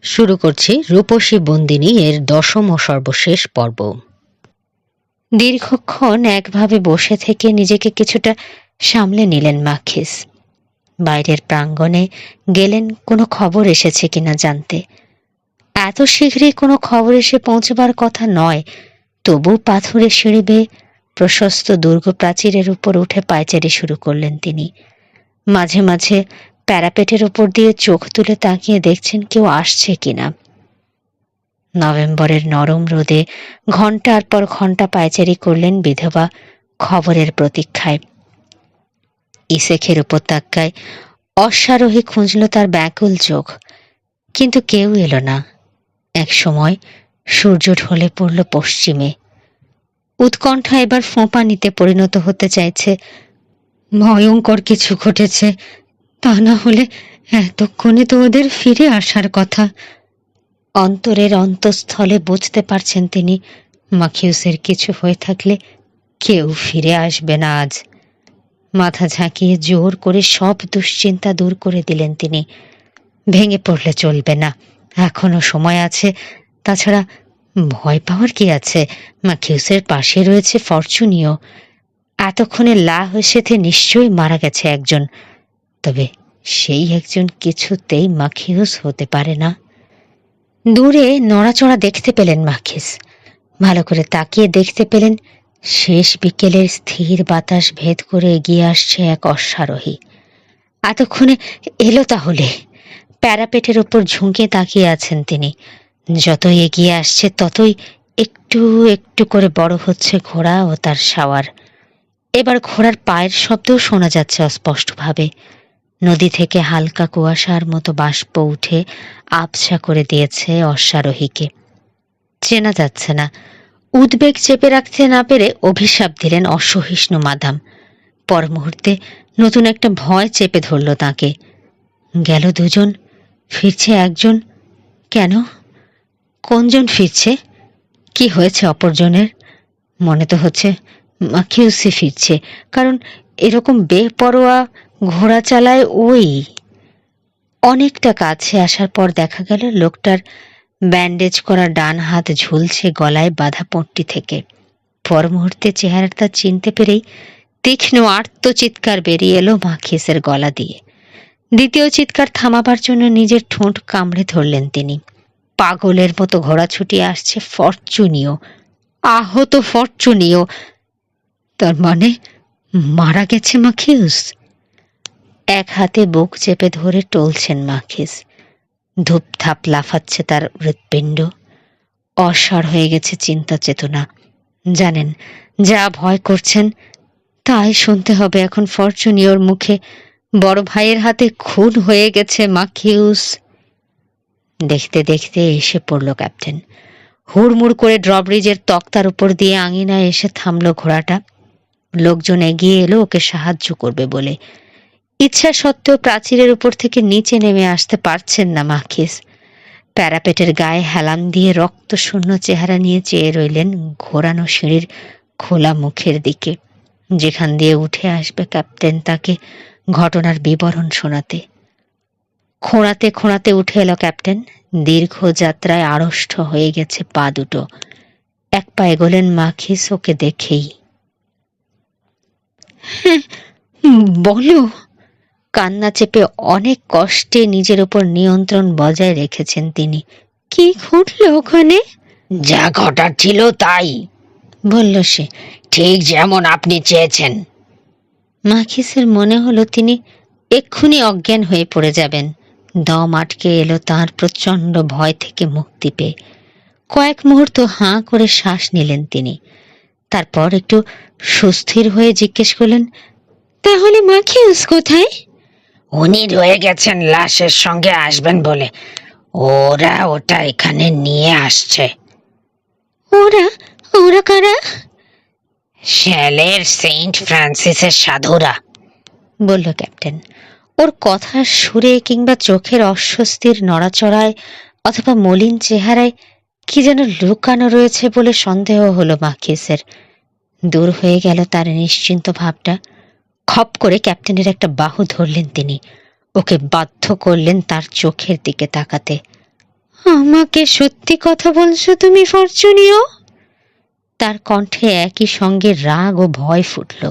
শুরু করছি রূপসী বন্দিনী এর দশম ও সর্বশেষ পর্ব। দীর্ঘক্ষণ একভাবে বসে থেকে নিজেকে কিছুটা সামলে নিলেন মাখিস। বাইরের প্রাঙ্গণে গেলেন কোনো খবর এসেছে কিনা জানতে। এত শীঘ্রই কোনো খবর এসে পৌঁছবার কথা নয়, তবু পাথরের সিঁড়ি বেয়ে প্রশস্ত দুর্গ প্রাচীরের উপর উঠে পায়চারি শুরু করলেন তিনি। মাঝে মাঝে প্যারাপেটের ওপর দিয়ে চোখ তুলে তাকিয়ে দেখছেন কেউ আসছে কিনা। নভেম্বরের নরম রোদে ঘণ্টার পর ঘণ্টা পায়চারি করলেন বিধবা খবরের প্রতীক্ষায়। ইসেখের উপত্যকায় অশ্বারোহী খুঁজল তার ব্যাকুল চোখ, কিন্তু কেউ এলো না। এক সময় সূর্য ঢলে পড়ল পশ্চিমে। উৎকণ্ঠা এবার ফোঁপানিতে পরিণত হতে চাইছে। ভয়ঙ্কর কিছু ঘটেছে, তা না হলে এতক্ষণে তো ওদের ফিরে আসার কথা। অন্তরের অন্তঃস্থলে বুঝতে পারছেন তিনি, মাখিউসের কিছু হয়ে থাকলে কেউ ফিরে আসবে না আজ। মাথা ঝাঁকিয়ে জোর করে সব দুশ্চিন্তা দূর করে দিলেন তিনি। ভেঙে পড়লে চলবে না, এখনো সময় আছে। তাছাড়া ভয় পাওয়ার কি আছে? মাখিউসের পাশে রয়েছে ফরচুনিও। এতক্ষণে লা হয়েছে নিশ্চয়ই মারা গেছে একজন, তবে সেই একজন কিছুতেই মাখিউস হতে পারে না। দূরে নড়াচড়া দেখতে পেলেন মাখিস। ভালো করে তাকিয়ে দেখতে পেলেন শেষ বিকেলের স্থির বাতাস ভেদ করে এগিয়ে আসছে এক অশ্বারোহী। এতক্ষণে এলো তাহলে? প্যারাপেটের ওপর ঝুঁকে তাকিয়ে আছেন তিনি। যতই এগিয়ে আসছে ততই একটু একটু করে বড় হচ্ছে ঘোড়া ও তার সাওয়ার। এবার ঘোড়ার পায়ের শব্দও শোনা যাচ্ছে অস্পষ্টভাবে। নদী থেকে হালকা কুয়াশার মতো বাষ্প উঠে আবছা করে দিয়েছে অশ্বারোহীকে। চেনা যাচ্ছে না। উদ্বেগ চেপে রাখতে না পেরে অভিশাপ দিলেন অসহিষ্ণু মাদাম। পর মুহূর্তে নতুন একটা ভয় চেপে ধরল তাঁকে। গেল দুজন, ফিরছে একজন। কেন? কোনজন ফিরছে? কি হয়েছে অপরজনের? মনে তো হচ্ছে মাখিউসি ফিরছে, কারণ এরকম বেপরোয়া ঘোড়া চালায় ওই। অনেকটা কাছে আসার পর দেখা গেল লোকটার ব্যান্ডেজ করা ডান হাত ঝুলছে গলায় বাঁধা পট্টি থেকে। পর মুহূর্তে চেহারাটা চিনতে পেরেই তীক্ষ্ণ আর্তচিৎকার বেরিয়ে এলো মাখিসের গলা দিয়ে। দ্বিতীয় চিৎকার থামাবার জন্য নিজের ঠোঁট কামড়ে ধরলেন তিনি। পাগলের মতো ঘোড়া ছুটিয়ে আসছে ফরচুনিও, আহত ফরচুনিও। তার মানে মারা গেছে মাখিউস। এক হাতে বুক চেপে ধরে টলছেন মাখিস। ধূপধাপ লাফাচ্ছে তার হৃৎপিণ্ড। অসাড় হয়ে গেছে চিন্তা চেতনা। জানেন, যা ভয় করছেন তাই শুনতে হবে এখন ফরচুনিওর মুখে। বড় ভাইয়ের হাতে খুন হয়ে গেছে মাখিউস। দেখতে দেখতে এসে পড়ল ক্যাপ্টেন। হুড়মুড় করে ড্রব্রিজের তক্তার উপর দিয়ে আঙিনায় এসে থামল ঘোড়াটা। লোকজন এগিয়ে এলো ওকে সাহায্য করবে বলে। ইচ্ছা সত্ত্বেও প্রাচীরের উপর থেকে নিচে নেমে আসতে পারছেন না মাখিস। প্যারাপেটের গায়ে হেলান দিয়ে রক্তশূন্য চেহারা নিয়ে চেয়ে রইলেন ঘোরানো সিঁড়ির খোলা মুখের দিকে, যেখান দিয়ে উঠে আসবে ক্যাপ্টেন তাকে ঘটনার বিবরণ শোনাতে। খোঁড়াতে খোঁড়াতে উঠে এলো ক্যাপ্টেন। দীর্ঘ যাত্রায় আড়ষ্ট হয়ে গেছে পা দুটো। এক পা এগোলেন মাখিস ওকে দেখেই। হ্যাঁ বলো। কান্না চেপে অনেক কষ্টে নিজের উপর নিয়ন্ত্রণ বজায় রেখেছেন তিনি। কি ঘটলো ওখানে? যা ঘটার ছিল তাই, বলল সে। ঠিক যেমন আপনি চেয়েছেন। মাখিসের মনে হলো তিনি এক্ষুনি অজ্ঞান হয়ে পড়ে যাবেন। দম আটকে এলো তাঁর প্রচণ্ড ভয় থেকে মুক্তি পেয়ে। কয়েক মুহূর্ত হাঁ করে শ্বাস নিলেন তিনি। তারপর একটু সুস্থির হয়ে জিজ্ঞেস করলেন, তাহলে মাখিউস কোথায়? উনি রয়ে গেছেন লাশের সঙ্গে আসবেন বলে। ওরা ওটা এখানে নিয়ে আসছে। ওরা? ওরা কারা? শ্যালের সেন্ট ফ্রান্সিসের সাধুরা, বলল ক্যাপ্টেন। ওর কথার সুরে কিংবা চোখের অস্বস্তির নড়াচড়ায় অথবা মলিন চেহারায় কি যেন লুকানো রয়েছে বলে সন্দেহ হলো মাখিসের। দূর হয়ে গেল তার নিশ্চিন্ত ভাবটা। খপ করে ক্যাপ্টেনের একটা বাহু ধরলেন তিনি। ওকে বাধ্য করলেন তার চোখের দিকে তাকাতে। আমাকে সত্যি কথা বলছো তুমি ফরচুনিও? তার কণ্ঠে একই সঙ্গে রাগ ও ভয় ফুটল।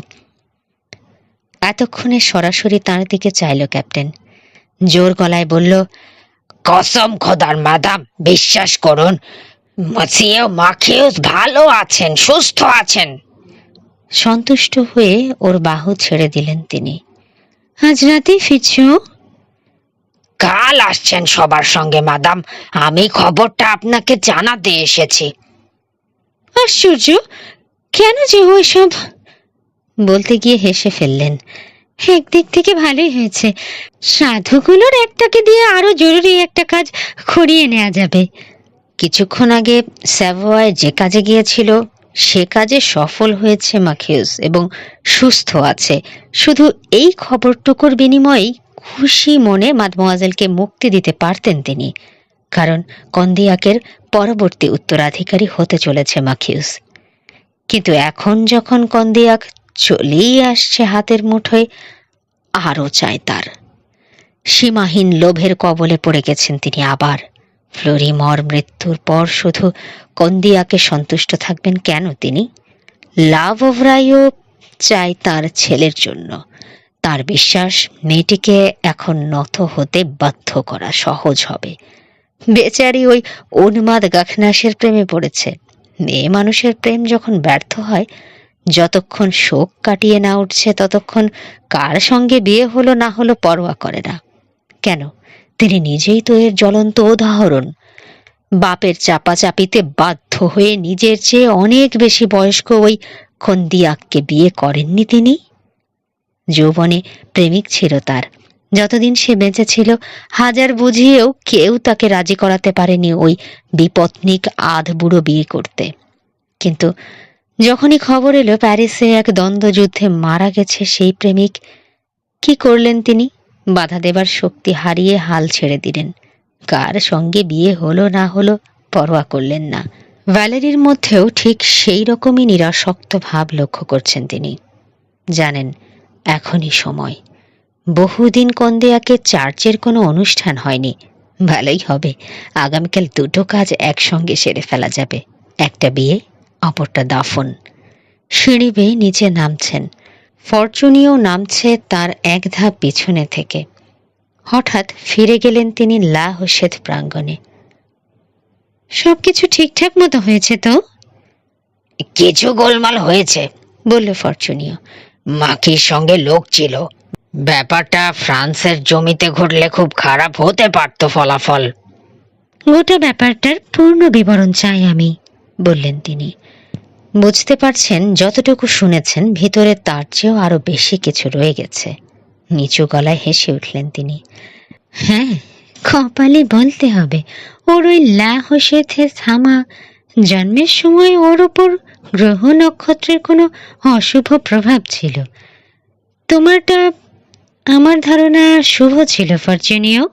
এতক্ষণে সরাসরি তার দিকে চাইল ক্যাপ্টেন, জোর গলায় বলল, কসম খোদার মাদাম, বিশ্বাস করুন, মসিয়ে মাখিউস ভালো আছেন, সুস্থ আছেন। সন্তুষ্ট হয়ে ওর বাহু ছেড়ে দিলেন তিনি। আজ রাতেই ফিরছ? কাল আসছেন সবার সঙ্গে মাদাম, আমি খবরটা আপনাকে জানাতে এসেছি। আশ্চর্য, কেন যে ওইসব? বলতে গিয়ে হেসে ফেললেন। একদিক থেকে ভালোই হয়েছে, সাধুগুলোর একটাকে দিয়ে আরো জরুরি একটা কাজ করিয়ে নেওয়া যাবে। কিছুক্ষণ আগে স্যাভোয়ায় যে কাজে গিয়েছিল সে কাজে সফল হয়েছে মাখিউস এবং সুস্থ আছে। শুধু এই খবরটুকুর বিনিময়েই খুশি মনে মাদমোয়াজেলকে মুক্তি দিতে পারতেন তিনি, কারণ কন্দিয়াকের পরবর্তী উত্তরাধিকারী হতে চলেছে মাখিউস। কিন্তু এখন যখন কন্দিয়াক চলেই আসছে হাতের মুঠোয়, আরও চাই তার। সীমাহীন লোভের কবলে পড়ে গেছেন তিনি আবার। ফ্লোরিমর মৃত্যুর পর শুধু কন্দিয়াকে সন্তুষ্ট থাকবেন কেন তিনি? লাভ ওভরাইও চাই তার ছেলের জন্য। তার বিশ্বাস মেয়েটিকে এখন নত হতে বাধ্য করা সহজ হবে। বেচারি ওই উন্মাদ গাখনাসের প্রেমে পড়েছে। মেয়ে মানুষের প্রেম যখন ব্যর্থ হয়, যতক্ষণ শোক কাটিয়ে না উঠছে ততক্ষণ কার সঙ্গে বিয়ে হলো না হলো পরোয়া করে না। কেন, তিনি নিজেই তো এর জ্বলন্ত উদাহরণ। বাপের চাপাচাপিতে বাধ্য হয়ে নিজের চেয়ে অনেক বেশি বয়স্ক ওই খন্দিয়াককে বিয়ে করেননি তিনি। যৌবনে প্রেমিক ছিল তার, যতদিন সে বেঁচে ছিল হাজার বুঝিয়েও কেউ তাকে রাজি করাতে পারেনি ওই বিপত্নিক আধ বুড়ো বিয়ে করতে। কিন্তু যখনই খবর এলো প্যারিসে এক দ্বন্দ্বযুদ্ধে মারা গেছে সেই প্রেমিক, কি করলেন তিনি? বাধা দেবার শক্তি হারিয়ে হাল ছেড়ে দিলেন। কার সঙ্গে বিয়ে হলো না হলো পরোয়া করলেন না। ভ্যালেরির মধ্যেও ঠিক সেই রকমই নিরাসক্ত ভাব লক্ষ্য করছেন তিনি। জানেন, এখনই সময়। বহুদিন কন্দিয়াকে চার্চের কোনো অনুষ্ঠান হয়নি। ভালোই হবে, আগামীকাল দুটো কাজ একসঙ্গে সেরে ফেলা যাবে, একটা বিয়ে, অপরটা দাফন। সিঁড়ি বেয়ে নিচে নামছেন। ফরচুনিও নামছে তার এক ধাপ পিছনে থেকে। হঠাৎ ফিরে গেলেন তিনি লা হোশেদ প্রাঙ্গণে। সবকিছু ঠিকঠাক মতো হয়েছে তো? কিছু গোলমাল হয়েছে, বলল ফরচুনিও। মাখির সঙ্গে লোক ছিল। ব্যাপারটা ফ্রান্সের জমিতে ঘটলে খুব খারাপ হতে পারত ফলাফল। গোটা ব্যাপারটার পূর্ণ বিবরণ চাই আমি, বললেন তিনি। বুঝতে পারছেন যতটুকু শুনেছেন ভিতরে তার চেয়েও আরো বেশি কিছু রয়ে গেছে। নিচু গলায় হেসে উঠলেন তিনি। হ্যাঁ, কপালে বলতে হবে। ওর ওই লা হোশেথে থামা জন্মের সময় ওর ওপর গ্রহ নক্ষত্রের কোনো অশুভ প্রভাব ছিল। তোমারটা আমার ধারণা শুভ ছিল ফরচুনিও।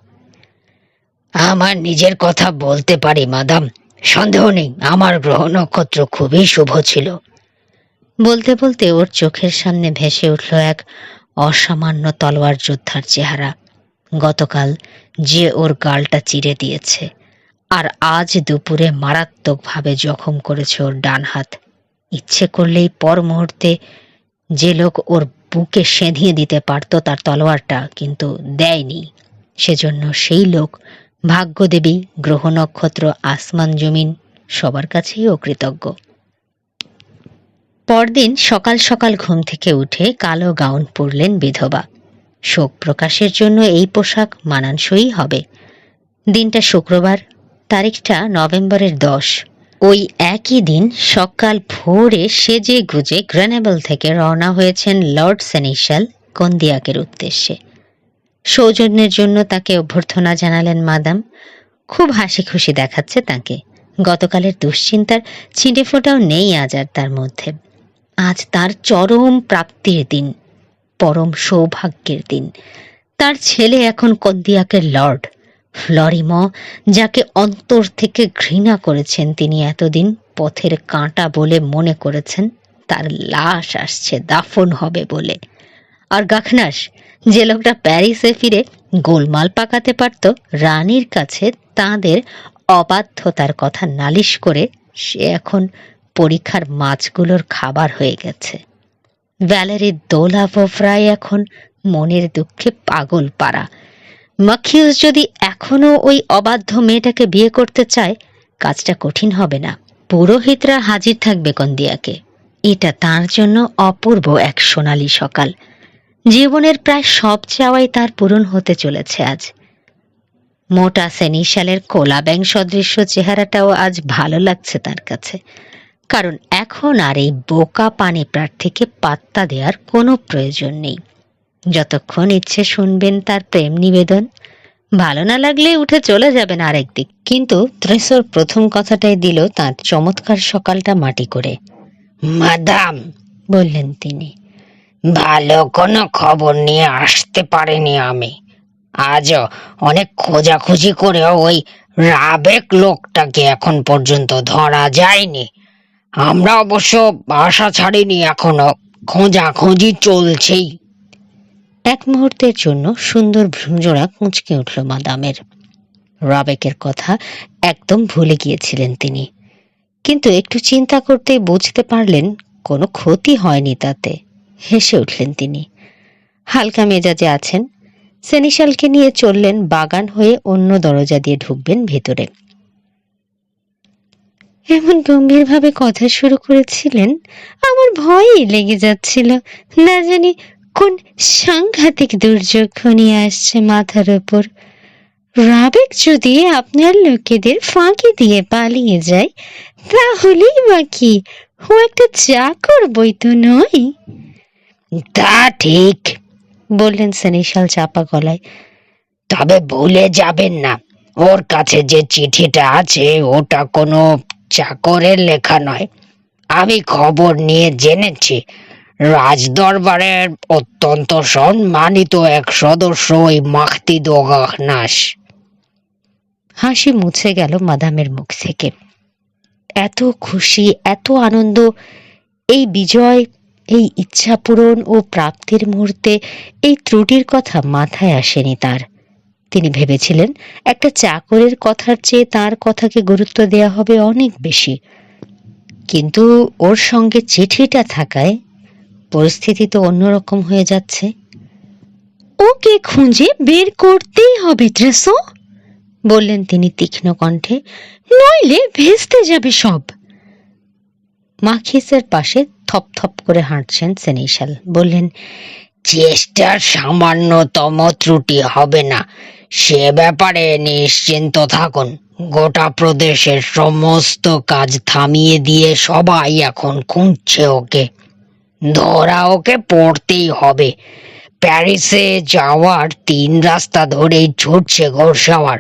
আমার নিজের কথা বলতে পারি মাদাম, সন্দেহ নেই আমার গ্রহ নক্ষত্র খুবই শুভ ছিল। বলতে বলতে ওর চোখের সামনে ভেসে উঠল এক অসামান্য তলোয়ার যোদ্ধার চেহারা। গতকাল যে ওর গালটা চিরে দিয়েছে, আর আজ দুপুরে মারাত্মকভাবে জখম করেছে ওর ডান হাত। ইচ্ছে করলেই পর মুহূর্তে যে লোক ওর বুকে সেঁধিয়ে দিতে পারত তার তলোয়ারটা, কিন্তু দেয়নি। সেজন্য সেই লোক ভাগ্যদেবী, গ্রহ নক্ষত্র, আসমান জমিন সবার কাছেই অকৃতজ্ঞ। পরদিন সকাল সকাল ঘুম থেকে উঠে কালো গাউন পরলেন বিধবা। শোক প্রকাশের জন্য এই পোশাক মানানসই হবে। দিনটা শুক্রবার, তারিখটা নভেম্বরের 10। ওই একই দিন সকাল ভোরে সেজে গুজে গ্রেনেবল থেকে রওনা হয়েছেন লর্ড সেনিশাল কন্দিয়াকের উদ্দেশ্যে। সৌজন্যের জন্য তাকে অভ্যর্থনা জানালেন মাদাম। খুব হাসি খুশি দেখাচ্ছে তাকে। গতকালের দুশ্চিন্তার ছিঁড়ে ফোটাও নেই আজ আর তার মধ্যে। আজ তার চরম প্রাপ্তির দিন, পরম সৌভাগ্যের দিন। তার ছেলে এখন কন্দিয়াকের লর্ড। ফ্লোরিম, যাকে অন্তর থেকে ঘৃণা করেছেন তিনি এতদিন, পথের কাঁটা বলে মনে করেছেন, তার লাশ আসছে দাফন হবে বলে। আর গাখনাস, যে লোকটা প্যারিসে ফিরে গোলমাল পাকাতে পারত রানীর কাছে তাঁদের অবাধ্যতার কথা নালিশ করে সে এখন পরীক্ষার মাছগুলোর খাবার হয়ে গেছে। ভ্যালেরি দোলাভোভরাই এখন মনের দুঃখে পাগল পারা। মাখিউস যদি এখনো ওই অবাধ্য মেয়েটাকে বিয়ে করতে চায়, কাজটা কঠিন হবে না। পুরোহিতরা হাজির থাকবে কন্দিয়াকে। এটা তার জন্য অপূর্ব এক সোনালী সকাল। জীবনের প্রায় সব চাওয়াই তার পূরণ হতে চলেছে আজ। মোটা সেনিশালের কোলা ব্যাং সদৃশ্য চেহারাটাও আজ ভালো লাগছে তার কাছে, কারণ এখন আর এই বোকা পানি প্রার্থীকে পাত্তা দেওয়ার কোনো প্রয়োজন নেই। যতক্ষণ ইচ্ছে শুনবেন তার প্রেম নিবেদন, ভালো না লাগলে উঠে চলে যাবেন আরেক দিক। কিন্তু ত্রেসর প্রথম কথাটাই দিল তার চমৎকার সকালটা মাটি করে। মাদাম, বললেন তিনি, ভালো কোনো খবর নিয়ে আসতে পারিনি আমি। আজও অনেক খোঁজাখুঁজি করেও ওই রাবেক লোকটাকে এখন পর্যন্ত ধরা যায়নি। আমরা অবশ্য আশা ছাড়িনি, এখনো খোঁজাখুঁজি চলছেই। এক মুহূর্তের জন্য সুন্দর ভ্রুজোড়া কুঁচকে উঠল মাদামের। রাবেকের কথা একদম ভুলে গিয়েছিলেন তিনি, কিন্তু একটু চিন্তা করতেই বুঝতে পারলেন কোনো ক্ষতি হয়নি তাতে। হেসে উঠলেন তিনি। হালকা মেজাজে আছেন। সেনিশালকে নিয়ে চললেন বাগান হয়ে, অন্য দরজা দিয়ে ঢুকবেন ভেতরে। এমন গম্ভীরভাবে কথা শুরু করেছিলেন, আমার ভয়ই লেগে যাচ্ছিল। না জানি কোন সাংঘাতিক দুর্যোগ ঘনিয়ে আসছে মাথার উপর। রাবেক যদি আপনার লোকেদের ফাঁকি দিয়ে পালিয়ে যায়, তাহলেই বা কি, ও একটা চাকর বই তো নয়। তা ঠিক, বললেন সেনিশাল চাপা গলায়। তবে ভুলে যাবেন না, ওর কাছে যে চিঠিটা আছে ওটা কোনো চাকরের লেখা নয়। আমি খবর নিয়ে জেনেছি, রাজদরবারের অত্যন্ত সম্মানিত এক সদস্য ওই মাখতি দোগাহনাস। হাসি মুছে গেল মাদামের মুখ থেকে। এত খুশি, এত আনন্দ, এই বিজয়, এই ইচ্ছা পূরণ ও প্রাপ্তির মুহূর্তে এই ত্রুটির কথা মাথায় আসেনি তার। তিনি ভেবেছিলেন একটা চাকরের কথার চেয়ে তার কথাকে গুরুত্ব দেয়া হবে অনেক বেশি। কিন্তু ওর সঙ্গে চিঠিটা থাকায় পরিস্থিতি তো অন্যরকম হয়ে যাচ্ছে। ওকে খুঁজে বের করতেই হবে ট্রেসো, বললেন তিনি তীক্ষ্ণ কণ্ঠে, নইলে ভেস্তে যাবে সব। মাখিসের পাশে থপথপ করে হাঁটছেন সেনিশাল। বললেন, চেষ্টার সামান্যতম ত্রুটি হবে না, সে ব্যাপারে নিশ্চিন্ত থাকুন। গোটা প্রদেশের সমস্ত কাজ থামিয়ে দিয়ে সবাই এখন খুঁজছে ওকে। ধরা ওকে পড়তেই হবে। প্যারিসে যাওয়ার 3 রাস্তা ধরেই ছুটছে ঘোড়সাওয়ার,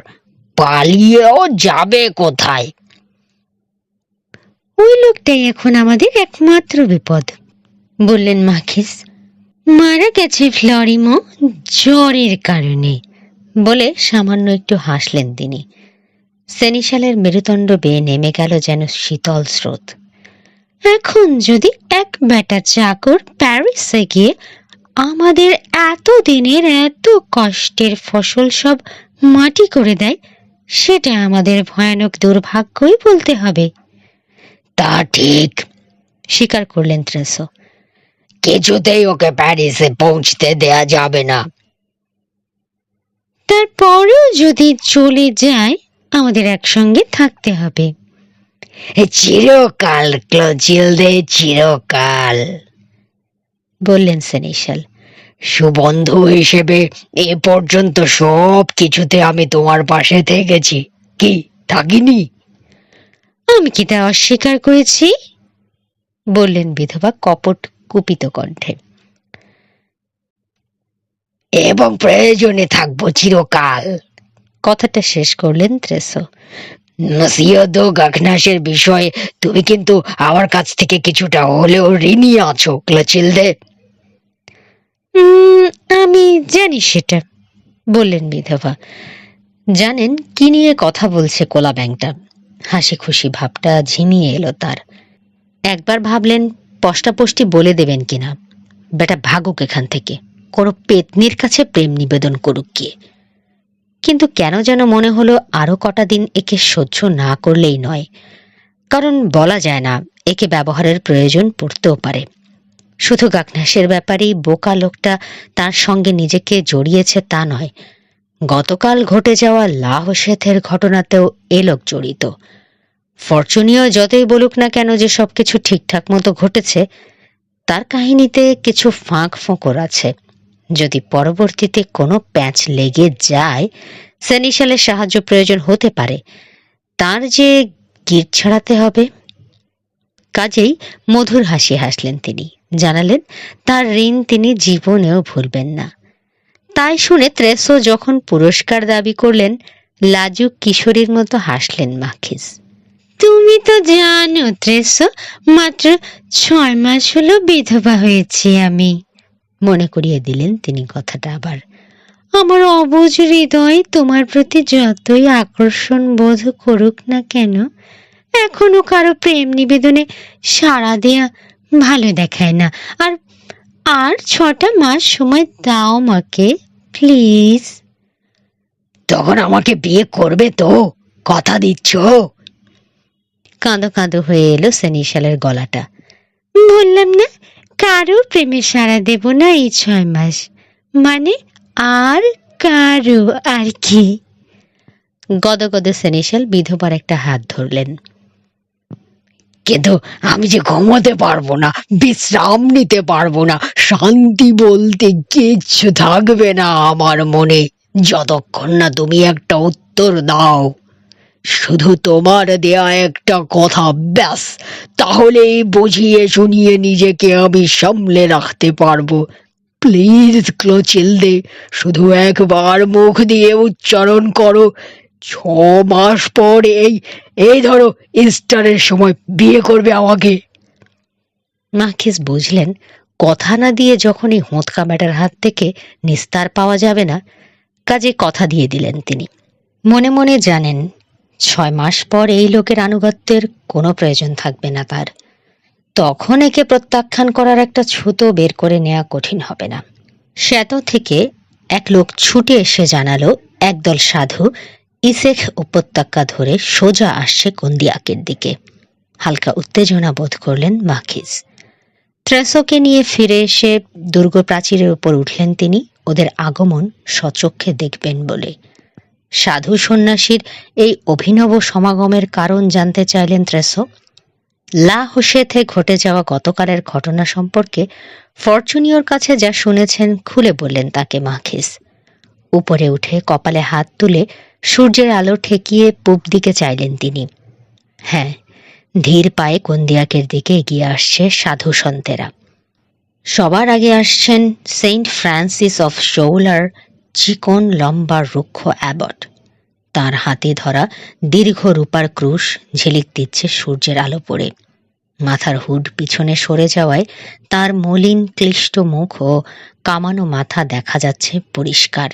পালিয়েও যাবে কোথায়? ওই লোকটাই এখন আমাদের একমাত্র বিপদ, বললেন মাখিস। মারা গেছে ফ্লরিমো জ্বরের কারণে, বলে সামান্য একটু হাসলেন তিনি। সেনিশালের মেরুদণ্ড বেয়ে নেমে গেল যেন শীতল স্রোত। এখন যদি এক বেটা চাকর প্যারিসে গিয়ে আমাদের এত দিনের এত কষ্টের ফসল সব মাটি করে দেয়, সেটা আমাদের ভয়ানক দুর্ভাগ্যই বলতে হবে। তা ঠিক, স্বীকার করলেন ট্রেসো। কিছুতেই ওকে প্যারিসে পৌঁছতে দেয়া যাবে না। তারপরেও যদি চলে যায়, আমাদের একসঙ্গে থাকতে হবে। চিরকাল ক্লোজিলদে, চিরকাল, বললেন সেনিশাল। সুবন্ধু হিসেবে এ পর্যন্ত সব কিছুতে আমি তোমার পাশে থেকেছি, কি থাকিনি? আমি কি তা অস্বীকার করেছি? বললেন বিধবা কপট কুপিত কণ্ঠে। এবং প্রয়োজনে থাকবো চিরকাল। কথাটা শেষ করলেন ত্রেসো। মসিও দো গাখনাসের বিষয়ে তুমি কিন্তু আমার কাছ থেকে কিছুটা হলেও ঋণী আছো ক্লোচিলদে। আমি জানি সেটা, বললেন বিধবা। জানেন কি নিয়ে কথা বলছে কোলা ব্যাংটা। হাসি খুশি ভাবটা ঝিমিয়ে এলো তার। একবার ভাবলেন পষ্টাপষ্টি বলে দেবেন কিনা, বেটা ভাগুক এখান থেকে, কোনো পেতনির কাছে প্রেম নিবেদন করুক গিয়ে। কিন্তু কেন যেন মনে হলো আরো কটা দিন একে সহ্য না করলেই নয়, কারণ বলা যায় না, একে ব্যবহারের প্রয়োজন পড়তেও পারে। শুধু গাকনাসের ব্যাপারেই বোকা লোকটা তার সঙ্গে নিজেকে জড়িয়েছে তা নয়, গতকাল ঘটে যাওয়া লাহোশেথের ঘটনাতেও এ লোক জড়িত। ফরচুনিও যতই বলুক না কেন যে সবকিছু ঠিকঠাক মতো ঘটেছে, তার কাহিনীতে কিছু ফাঁক ফোঁকর আছে। যদি পরবর্তীতে কোনো প্যাঁচ লেগে যায়, সেনিশালের সাহায্য প্রয়োজন হতে পারে, তার যে গিট ছাড়াতে হবে। কাজেই মধুর হাসি হাসলেন তিনি, জানালেন তার ঋণ তিনি জীবনেও ভুলবেন না। তাই শুনে ত্রেসো যখন পুরস্কার দাবি করলেন, লাজুক কিশোরীর মতো হাসলেন মাখিস। তুমি তো জানো ত্রেসো, মাত্র 6 মাস হলো বিধবা হয়েছি আমি, মনে করিয়ে দিলেন তিনি কথাটা আবার। আমার অবুঝ হৃদয় তোমার প্রতি যতই আকর্ষণ বোধ করুক না কেন, এখনো কারো প্রেম নিবেদনে সাড়া দেয়া ভালো দেখায় না। আর আর 6টা মাস সময় দাও আমাকে প্লিজ। তখন আমাকে বিয়ে করবে তো? কথা দিচ্ছ? কাঁদো কাঁদো হয়ে এলো সেনিশালের গলাটা। বললাম না, কারো প্রেমে সাড়া দেব না এই 6 মাস, মানে আর কারো আর কি। গদগদে সেনিশাল বিধবার একটা হাত ধরলেন। কিন্তু আমি যে ঘুমোতে পারবো না, বিশ্রাম নিতে পারবো না, শান্তি বলতে কিচ্ছু থাকবে না আমার মনে, যতক্ষণ না তুমি একটা উত্তর দাও। শুধু তোমার দেয়া একটা কথা, ব্যাস, তাহলেই বুঝিয়ে শুনিয়ে নিজেকে আমি সামলে রাখতে পারবো। প্লিজ ক্লোচিলদে, শুধু একবার মুখ দিয়ে উচ্চারণ করো, 6 মাস পর এই এই ধরো ইস্টারের সময় বিয়ে করবে আমাকে। মাখিস বুঝলেন, কথা না দিয়ে যখনই হোঁতকা ব্যাটার হাত থেকে নিস্তার পাওয়া যাবে না, কাজে কথা দিয়ে দিলেন তিনি। মনে মনে জানেন 6 মাস পর এই লোকের আনুগত্যের কোনো প্রয়োজন থাকবে না তার। তখন একে প্রত্যাখ্যান করার একটা ছুতো বের করে নেওয়া কঠিন হবে না। শ্বেত থেকে এক লোক ছুটে এসে জানালো একদল সাধু ইসেখ উপত্যকা ধরে সোজা আসছে কন্দিয়াকের দিকে। হালকা উত্তেজনা বোধ করলেন মাখিস। ত্রেসোকে নিয়ে ফিরে এসে দুর্গ প্রাচীরের উপর উঠলেন তিনি, ওদের আগমন সচক্ষে দেখবেন বলে। সাধু সন্ন্যাসীর এই অভিনব সমাগমের কারণ জানতে চাইলেন ত্রেসো। লাহোশেথে ঘটে যাওয়া গতকালের ঘটনা সম্পর্কে ফরচুনিওর কাছে যা শুনেছেন খুলে বললেন তাকে মাখিস। উপরে উঠে কপালে হাত তুলে সূর্যের আলো ঠেকিয়ে পূব দিকে চাইলেন তিনি। হ্যাঁ, ধীর পায়ে কন্দিয়াকের দিকে এগিয়ে আসছে সাধু সন্তেরা। সবার আগে আসছেন সেন্ট ফ্রান্সিস অফ শৌলার, চিকন লম্বা রুক্ষ অ্যাবট। তার হাতে ধরা দীর্ঘ রূপার ক্রুশ ঝিলিক দিচ্ছে সূর্যের আলো পড়ে। মাথার হুড পিছনে সরে যাওয়ায় তার মলিন ক্লিষ্ট মুখ ও কামানো মাথা দেখা যাচ্ছে পরিষ্কার।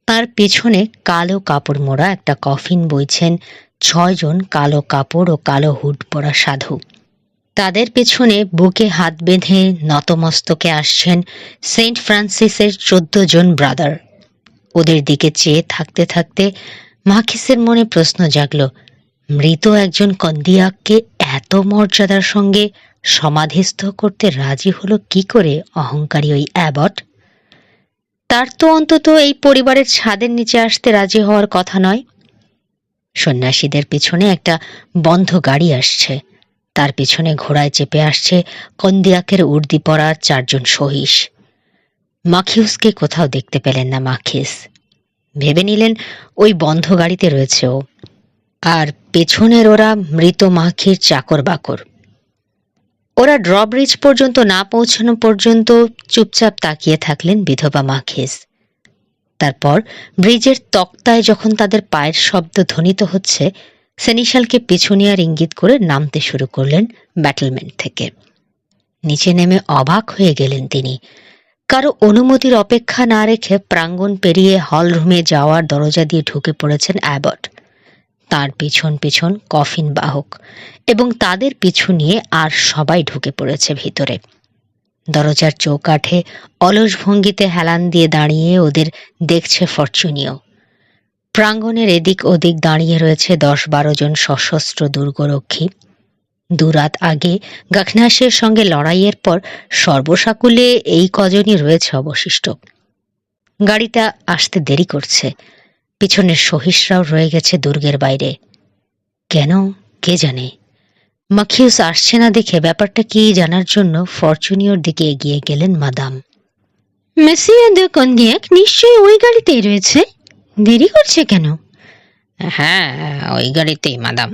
তার পেছনে কালো কাপড় মোড়া একটা কফিন বইছেন 6 জন কালো কাপড় ও কালো হুড পরা সাধু। তাদের পেছনে বুকে হাত বেঁধে নতমস্তকে আসছেন সেন্ট ফ্রান্সিসের 14 জন ব্রাদার। ওদের দিকে চেয়ে থাকতে থাকতে মাখিসের মনে প্রশ্ন জাগল, মৃত একজন কন্দিয়াককে এত মর্যাদার সঙ্গে সমাধিস্থ করতে রাজি হলো কি করে অহংকারী ওই অ্যাবট? তার তো অন্তত এই পরিবারের ছাদের নিচে আসতে রাজি হওয়ার কথা নয়। সন্ন্যাসীদের পিছনে একটা বন্ধ গাড়ি আসছে, তার পিছনে ঘোড়ায় চেপে আসছে কন্দিয়াকের উর্দি পরা 4 জন সহিস। মাখিউসকে কোথাও দেখতে পেলেন না মাখিস। ভেবে নিলেন ওই বন্ধ গাড়িতে রয়েছে ও, আর পেছনের ওরা মৃত মাখির চাকর বাকর। ওরা ড্রব্রিজ পর্যন্ত না পৌঁছানো পর্যন্ত চুপচাপ তাকিয়ে থাকলেন বিধবা মাখিস। তারপর ব্রিজের তক্তায় যখন তাদের পায়ের শব্দ ধ্বনিত হচ্ছে, সেনিশালকে পিছু নেওয়ার ইঙ্গিত করে নামতে শুরু করলেন ব্যাটলমেন্ট থেকে। নিচে নেমে অবাক হয়ে গেলেন তিনি। কারো অনুমতির অপেক্ষা না রেখে প্রাঙ্গণ পেরিয়ে হল রুমে যাওয়ার দরজা দিয়ে ঢুকে পড়েছেন অ্যাবট, তার পিছন পিছন কফিন বাহক, এবং তাদের পিছু নিয়ে আর সবাই ঢুকে পড়েছে ভিতরে। দরজার চৌকাঠে অলস ভঙ্গিতে হেলান দিয়ে দাঁড়িয়ে ওদের দেখছে ফরচুনিও। প্রাঙ্গণের এদিক ওদিক দাঁড়িয়ে রয়েছে 10-12 জন সশস্ত্র দুর্গরক্ষী। দুরাত আগে গাখনাসের সঙ্গে লড়াইয়ের পর সর্বসাকুলে এই কজনই রয়েছে অবশিষ্ট। গাড়িটা আসতে দেরি করছে, পিছনের সহিসরাও রয়ে গেছে দুর্গের বাইরে। কেন কে জানে? মাখিউস আসছে না দেখে ব্যাপারটা কি জানার জন্য ফরচুনিওর দিকে এগিয়ে গেলেন মাদাম। মেসিয়া দে কন্ডিয়াক নিশ্চয়ই ওই গাড়িতেই রয়েছে, দেরি করছে কেন? হ্যাঁ, ওই গাড়িতেই মাদাম,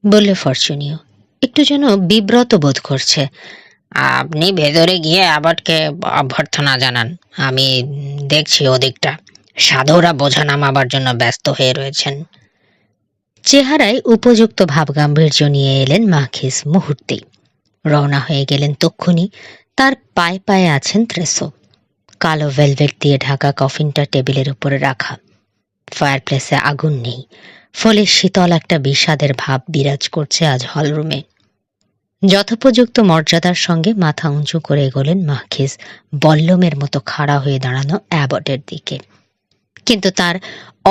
বললে ফরচুনিও, একটু যেন বিব্রত বোধ করছে। আপনি ভেতরে গিয়ে আবারকে অভ্যর্থনা জানান, আমি দেখছি ওদিকটা। সাধুরা বোঝা নামাবার জন্য ব্যস্ত হয়ে রয়েছেন। চেহারায় উপযুক্ত ভাবগাম্ভীর্য নিয়ে এলেন মাখিস মুহূর্তেই। রওনা হয়ে গেলেন তক্ষুনি। তার পায়ে পায়ে আছেন ত্রেসো। কালো ভেলভেট দিয়ে ঢাকা কফিনটা টেবিলের উপরে রাখা। ফায়ারপ্লেসে আগুন নেই, ফলে শীতল একটা বিষাদের ভাব বিরাজ করছে আজ হলরুমে। যথোপযুক্ত মর্যাদার সঙ্গে মাথা উঁচু করে এগোলেন মাখিস বল্লমের মতো খাড়া হয়ে দাঁড়ানো অ্যাবটের দিকে। কিন্তু তার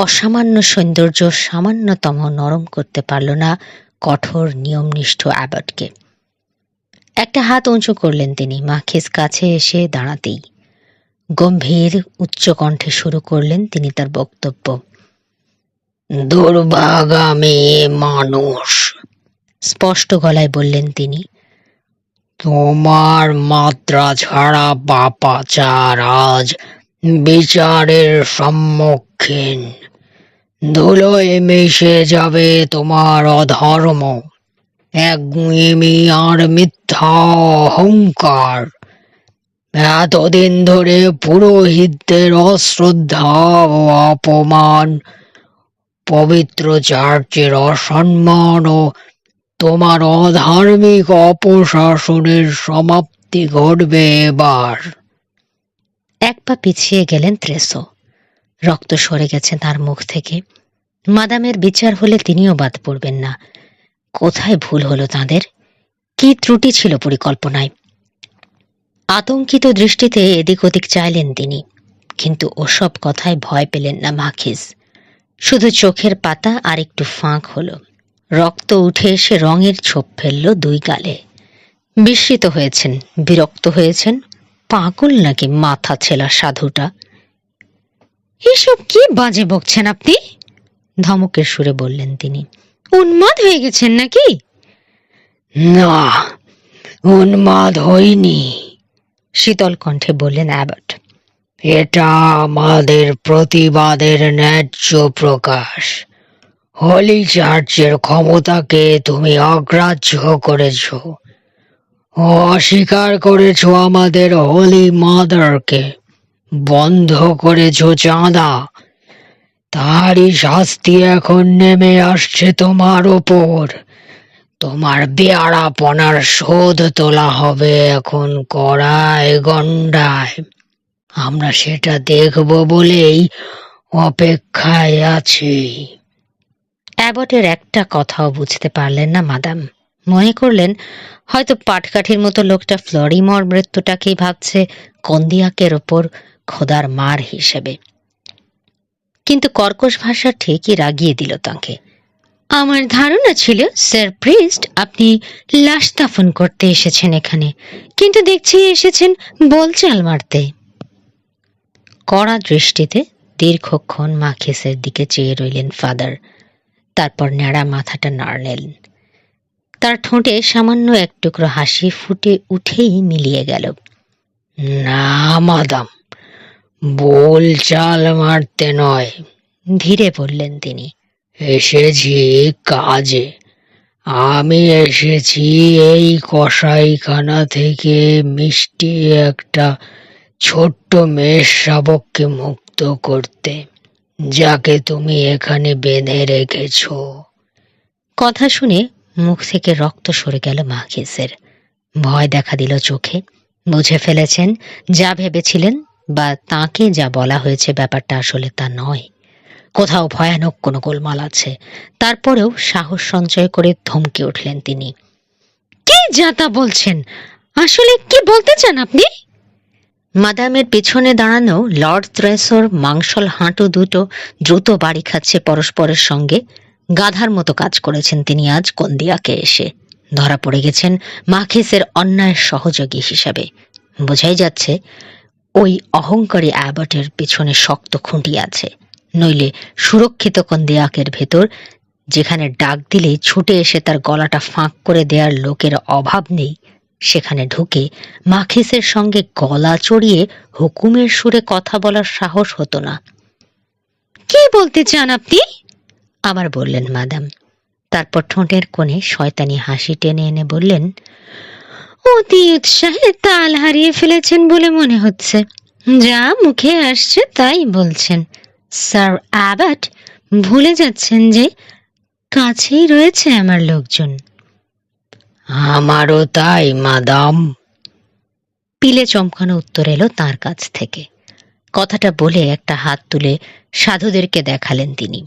অসামান্য সৌন্দর্য সামান্যতম নরম করতে পারল না কঠোর নিয়মনিষ্ঠ অ্যাবটকে। একটা হাত উঁচু করলেন তিনি মাখিস কাছে এসে দাঁড়াতেই। গম্ভীর উচ্চ কণ্ঠে শুরু করলেন তিনি তার বক্তব্য। দুর্ভাগামী মানুষ, স্পষ্ট গলায় বললেন তিনি, তোমার মাত্রা ছাড়া পাপাচার আজ বিচারের সম্মুখীন। ধুলোয় মিশে যাবে তোমার অধর্ম, একগুঁয়েমি আর মিথ্যা অহংকার। এতদিন ধরে পুরোহিতদের অশ্রদ্ধা ও অপমান, পবিত্র চার্চের অসম্মান ও তোমার অধার্মিক অপশাসনের সমাপ্তি ঘটবে এবার। এক পা পিছিয়ে গেলেন ত্রেসো। রক্ত সরে গেছে তার মুখ থেকে। মাদামের বিচার হলে তিনিও বাদ পড়বেন না। কোথায় ভুল হলো তাঁদের? কি ত্রুটি ছিল পরিকল্পনায়? আতঙ্কিত দৃষ্টিতে এদিক ওদিক চাইলেন তিনি, কিন্তু ওসব কথায় ভয় পেলেন না মাখিস। শুধু চোখের পাতা আর একটু ফাঁক হলো। রক্ত উঠে এসে রঙের ছোপ ফেলল দুই গালে। বিস্মিত হয়েছেন, বিরক্ত হয়েছেন। পাগল নাকি মাথা ছেলা সাধুটা? এসব কি বাজে বকছেন আপনি? ধমকের সুরে বললেন তিনি। উন্মাদ হয়ে গেছেন নাকি? না, উন্মাদ হইনি, শীতল কণ্ঠে বললেন অ্যাবট। এটা আমাদের প্রতিবাদের ন্যায্য প্রকাশ। হোলি চার্চের ক্ষমতাকে তুমি অগ্রাহ্য করেছ, অস্বীকার করেছ আমাদের হোলি মাদারকে, বন্ধ করেছ চাঁদা। তারই শাস্তি এখন নেমে আসছে তোমার ওপর। তোমার বেয়াড়াপনার শোধ তোলা হবে এখন কড়ায় গণ্ডায়। আমরা সেটা দেখব বলেই অপেক্ষায় আছি। অ্যাবটের একটা কথাও বুঝতে পারলেন না মাদাম। মনে করলেন হয়তো পাটকাঠির মতো লোকটা ফ্লোরিমোর মৃত্যুটাকেই ভাবছে কন্দিয়াকের ওপর খোদার মার হিসেবে। কিন্তু কর্কশ ভাষা ঠিকই রাগিয়ে দিল তাঁকে। আমার ধারণা ছিল স্যার প্রিস্ট আপনি লাশ দাফন করতে এসেছেন এখানে, কিন্তু দেখছি এসেছেন বলচাল মারতে। কড়া দৃষ্টিতে দীর্ঘক্ষণ মাখিসের দিকে চেয়ে রইলেন ফাদার। তারপর ন্যাড়া মাথাটা নাড়লেন। তার ঠোঁটে সামান্য এক টুকরো হাসি ফুটে উঠেই মিলিয়ে গেল। না মাদাম, বলচাল মারতে নয়, ধীরে বললেন তিনি। এসেছি কাজে। আমি এসেছি এই কসাইখানা থেকে মিষ্টি একটা ছোট্ট মেষ শাবককে মুক্ত করতে, যাকে তুমি এখানে বেঁধে রেখেছ। কথা শুনে মুখ থেকে রক্ত সরে গেল মাখিসের। ভয় দেখা দিল চোখে। বুঝে ফেলেছেন যা ভেবেছিলেন বা তাকে যা বলা হয়েছে ব্যাপারটা আসলে তা নয়। কোথাও ভয়ানক কোনো গোলমাল আছে। তারপরেও সাহস সঞ্চয় করে ধমকে উঠলেন তিনি। কি যা তা বলছেন? আসলে কি বলতে চান আপনি? মাদামের পেছনে দাঁড়ানো লর্ড ত্রেসর মাংসল হাঁটু দুটো দ্রুত বাড়ি খাচ্ছে পরস্পরের সঙ্গে। গাধার মতো কাজ করেছেন তিনি আজ কন্দিয়াকে এসে। ধরা পড়ে গেছেন মাখিসের অন্যায়ের সহযোগী হিসাবে। বোঝাই যাচ্ছে ওই অহংকারী অ্যাবটের পিছনে শক্ত খুঁটি আছে, নইলে সুরক্ষিত কন্দিয়াকের ভেতর, যেখানে ডাক দিলেই ছুটে এসে তার গলাটা ফাঁক করে দেওয়ার লোকের অভাব নেই, সেখানে ঢুকে মাখিসের সঙ্গে গলা চড়িয়ে হুকুমের সুরে কথা বলার সাহস হতো না। কি বলতে চান আপনি? আবার বললেন মাদাম। তারপর ঠোঁটের কোণে শয়তানি হাসি টেনে এনে বললেন, অতি উৎসাহে তাল হারিয়ে ফেলেছেন বলে মনে হচ্ছে। যা মুখে আসছে তাই বলছেন। স্যার অ্যাবট ভুলে যাচ্ছেন যে কাছেই রয়েছে আমার লোকজন। আমারও তাই মাদাম। পিলে চমকানো উত্তর এলো তার কাছ থেকে। কথাটা বলে একটা হাত তুলে সাধুদেরকে দেখালেন তিনি।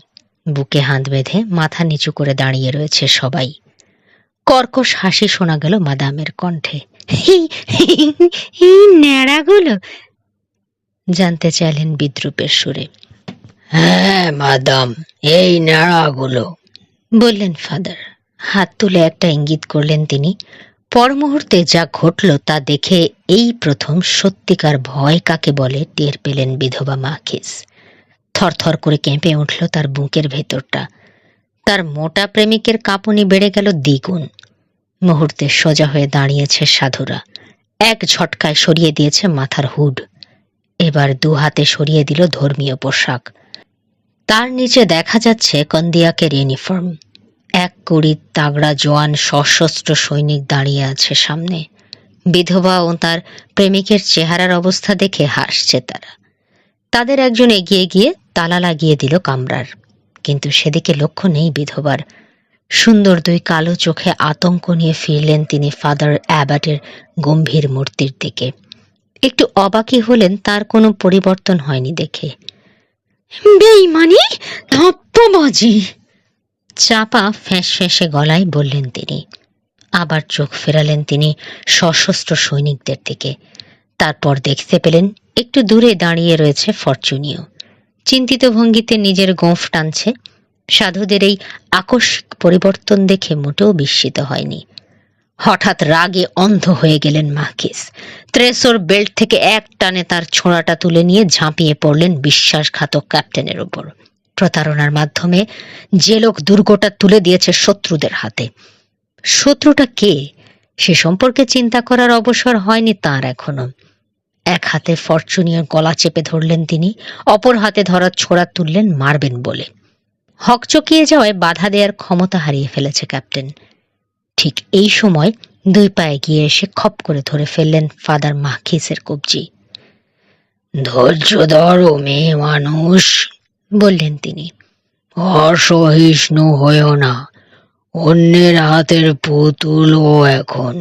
বুকে হাত বেঁধে মাথা নিচু করে দাঁড়িয়ে রয়েছে সবাই। কর্কশ হাসি শোনা গেল মাদামের কণ্ঠে। এই ন্যাড়াগুলো? জানতে চাইলেন বিদ্রুপের সুরে। হ্যাঁ মাদাম, এই নাড়াগুলো, বললেন ফাদার। হাত তুলে একটা ইঙ্গিত করলেন তিনি। পর মুহূর্তে যা ঘটল তা দেখে এই প্রথম সত্যিকার ভয় কাকে বলে টের পেলেন বিধবা মাখিস। থরথর করে কেঁপে উঠল তার বুকের ভেতরটা। তার মোটা প্রেমিকের কাঁপুনি বেড়ে গেল দ্বিগুণ। মুহূর্তে সোজা হয়ে দাঁড়িয়েছে সাধুরা। এক ঝটকায় সরিয়ে দিয়েছে মাথার হুড। এবার দু হাতে সরিয়ে দিল ধর্মীয় পোশাক। তার নিচে দেখা যাচ্ছে কন্দিয়াকের ইউনিফর্ম। এক কুড়ি তাগড়া জোয়ান সশস্ত্র সৈনিক দাঁড়িয়ে আছে সামনে। বিধবা ও তার প্রেমিকের চেহারার অবস্থা দেখে হাসছে তারা। তাদের একজন এগিয়ে গিয়ে তালা লাগিয়ে দিল কামরার, কিন্তু সেদিকে লক্ষ্য নেই বিধবার। সুন্দর দুই কালো চোখে আতঙ্ক নিয়ে ফিরলেন তিনি ফাদার অ্যাবটের গম্ভীর মূর্তির দিকে। একটু অবাকই হলেন তার কোনো পরিবর্তন হয়নি দেখে। বেঈমানি, ধাপ্পাবাজি, চাপা ফ্যাঁস ফ্যাঁসে গলায় বললেন তিনি। আবার চোখ ফেরালেন তিনি সশস্ত্র সৈনিকদের দিকে। তারপর দেখতে পেলেন একটু দূরে দাঁড়িয়ে রয়েছে ফরচুনিও। চিন্তিত ভঙ্গিতে নিজের গোঁফ টানছে। সাধুদের এই আকস্মিক পরিবর্তন দেখে মোটেও বিস্মিত হয়নি। হঠাৎ রাগে অন্ধ হয়ে গেলেন মাখিস। ত্রেসর বেল্ট থেকে এক টানে তার ছোঁড়াটা তুলে নিয়ে ঝাঁপিয়ে পড়লেন বিশ্বাসঘাতক ক্যাপ্টেনের ওপর। প্রতারণার মাধ্যমে যে লোক দুর্গটা তুলে দিয়েছে শত্রুদের হাতে। শত্রুটা কে সে সম্পর্কে চিন্তা করার অবসর হয়নি তার এখনো। এক হাতে ফরচুনিয়র গলা চেপে ধরলেন তিনি, অপর হাতে ধরার ছোড়া তুললেন মারবেন বলে। হকচকিয়ে যাওয়ায় বাধা দেওয়ার ক্ষমতা হারিয়ে ফেলেছে ক্যাপ্টেন। ঠিক এই সময় দুই পা এগিয়ে এসে খপ করে ধরে ফেললেন ফাদার মাখিসের কবজি। ধৈর্য ধরো মেয়ে মানুষ, বললেন তিনি। অসহিষ্ণু হয়েও না, অন্যের হাতের পুতুল ও এখন।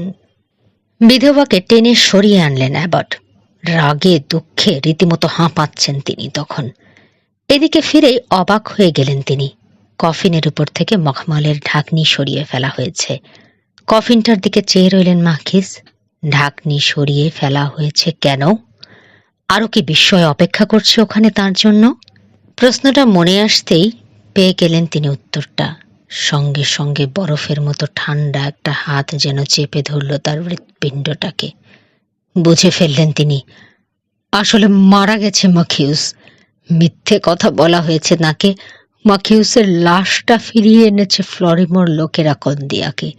বিধবাকে টেনে সরিয়ে আনলেন অ্যাবট। রাগে দুঃখে রীতিমতো হাঁপাচ্ছেন তিনি তখন। এদিকে ফিরেই অবাক হয়ে গেলেন তিনি। কফিনের উপর থেকে মখমলের ঢাকনি সরিয়ে ফেলা হয়েছে। কফিনটার দিকে চেয়ে রইলেন মাখিস। ঢাকনি সরিয়ে ফেলা হয়েছে কেন? আরো কি বিস্ময় অপেক্ষা করছে ওখানে তার জন্য? প্রশ্নটা মনে আসতেই পেয়ে গেলেন তিনি উত্তরটা। সঙ্গে সঙ্গে বরফের মতো ঠান্ডা একটা হাত যেন চেপে ধরল তার হৃৎপিণ্ডটাকে। বুঝে ফেললেন তিনি, আসলে মারা গেছে মাখিউস। মিথ্যে কথা বলা হয়েছে তাকে। মাখিউসের লাশটা ফিরিয়ে এনেছে ফ্লরিমোর লোকেরা কন্দিয়াকে,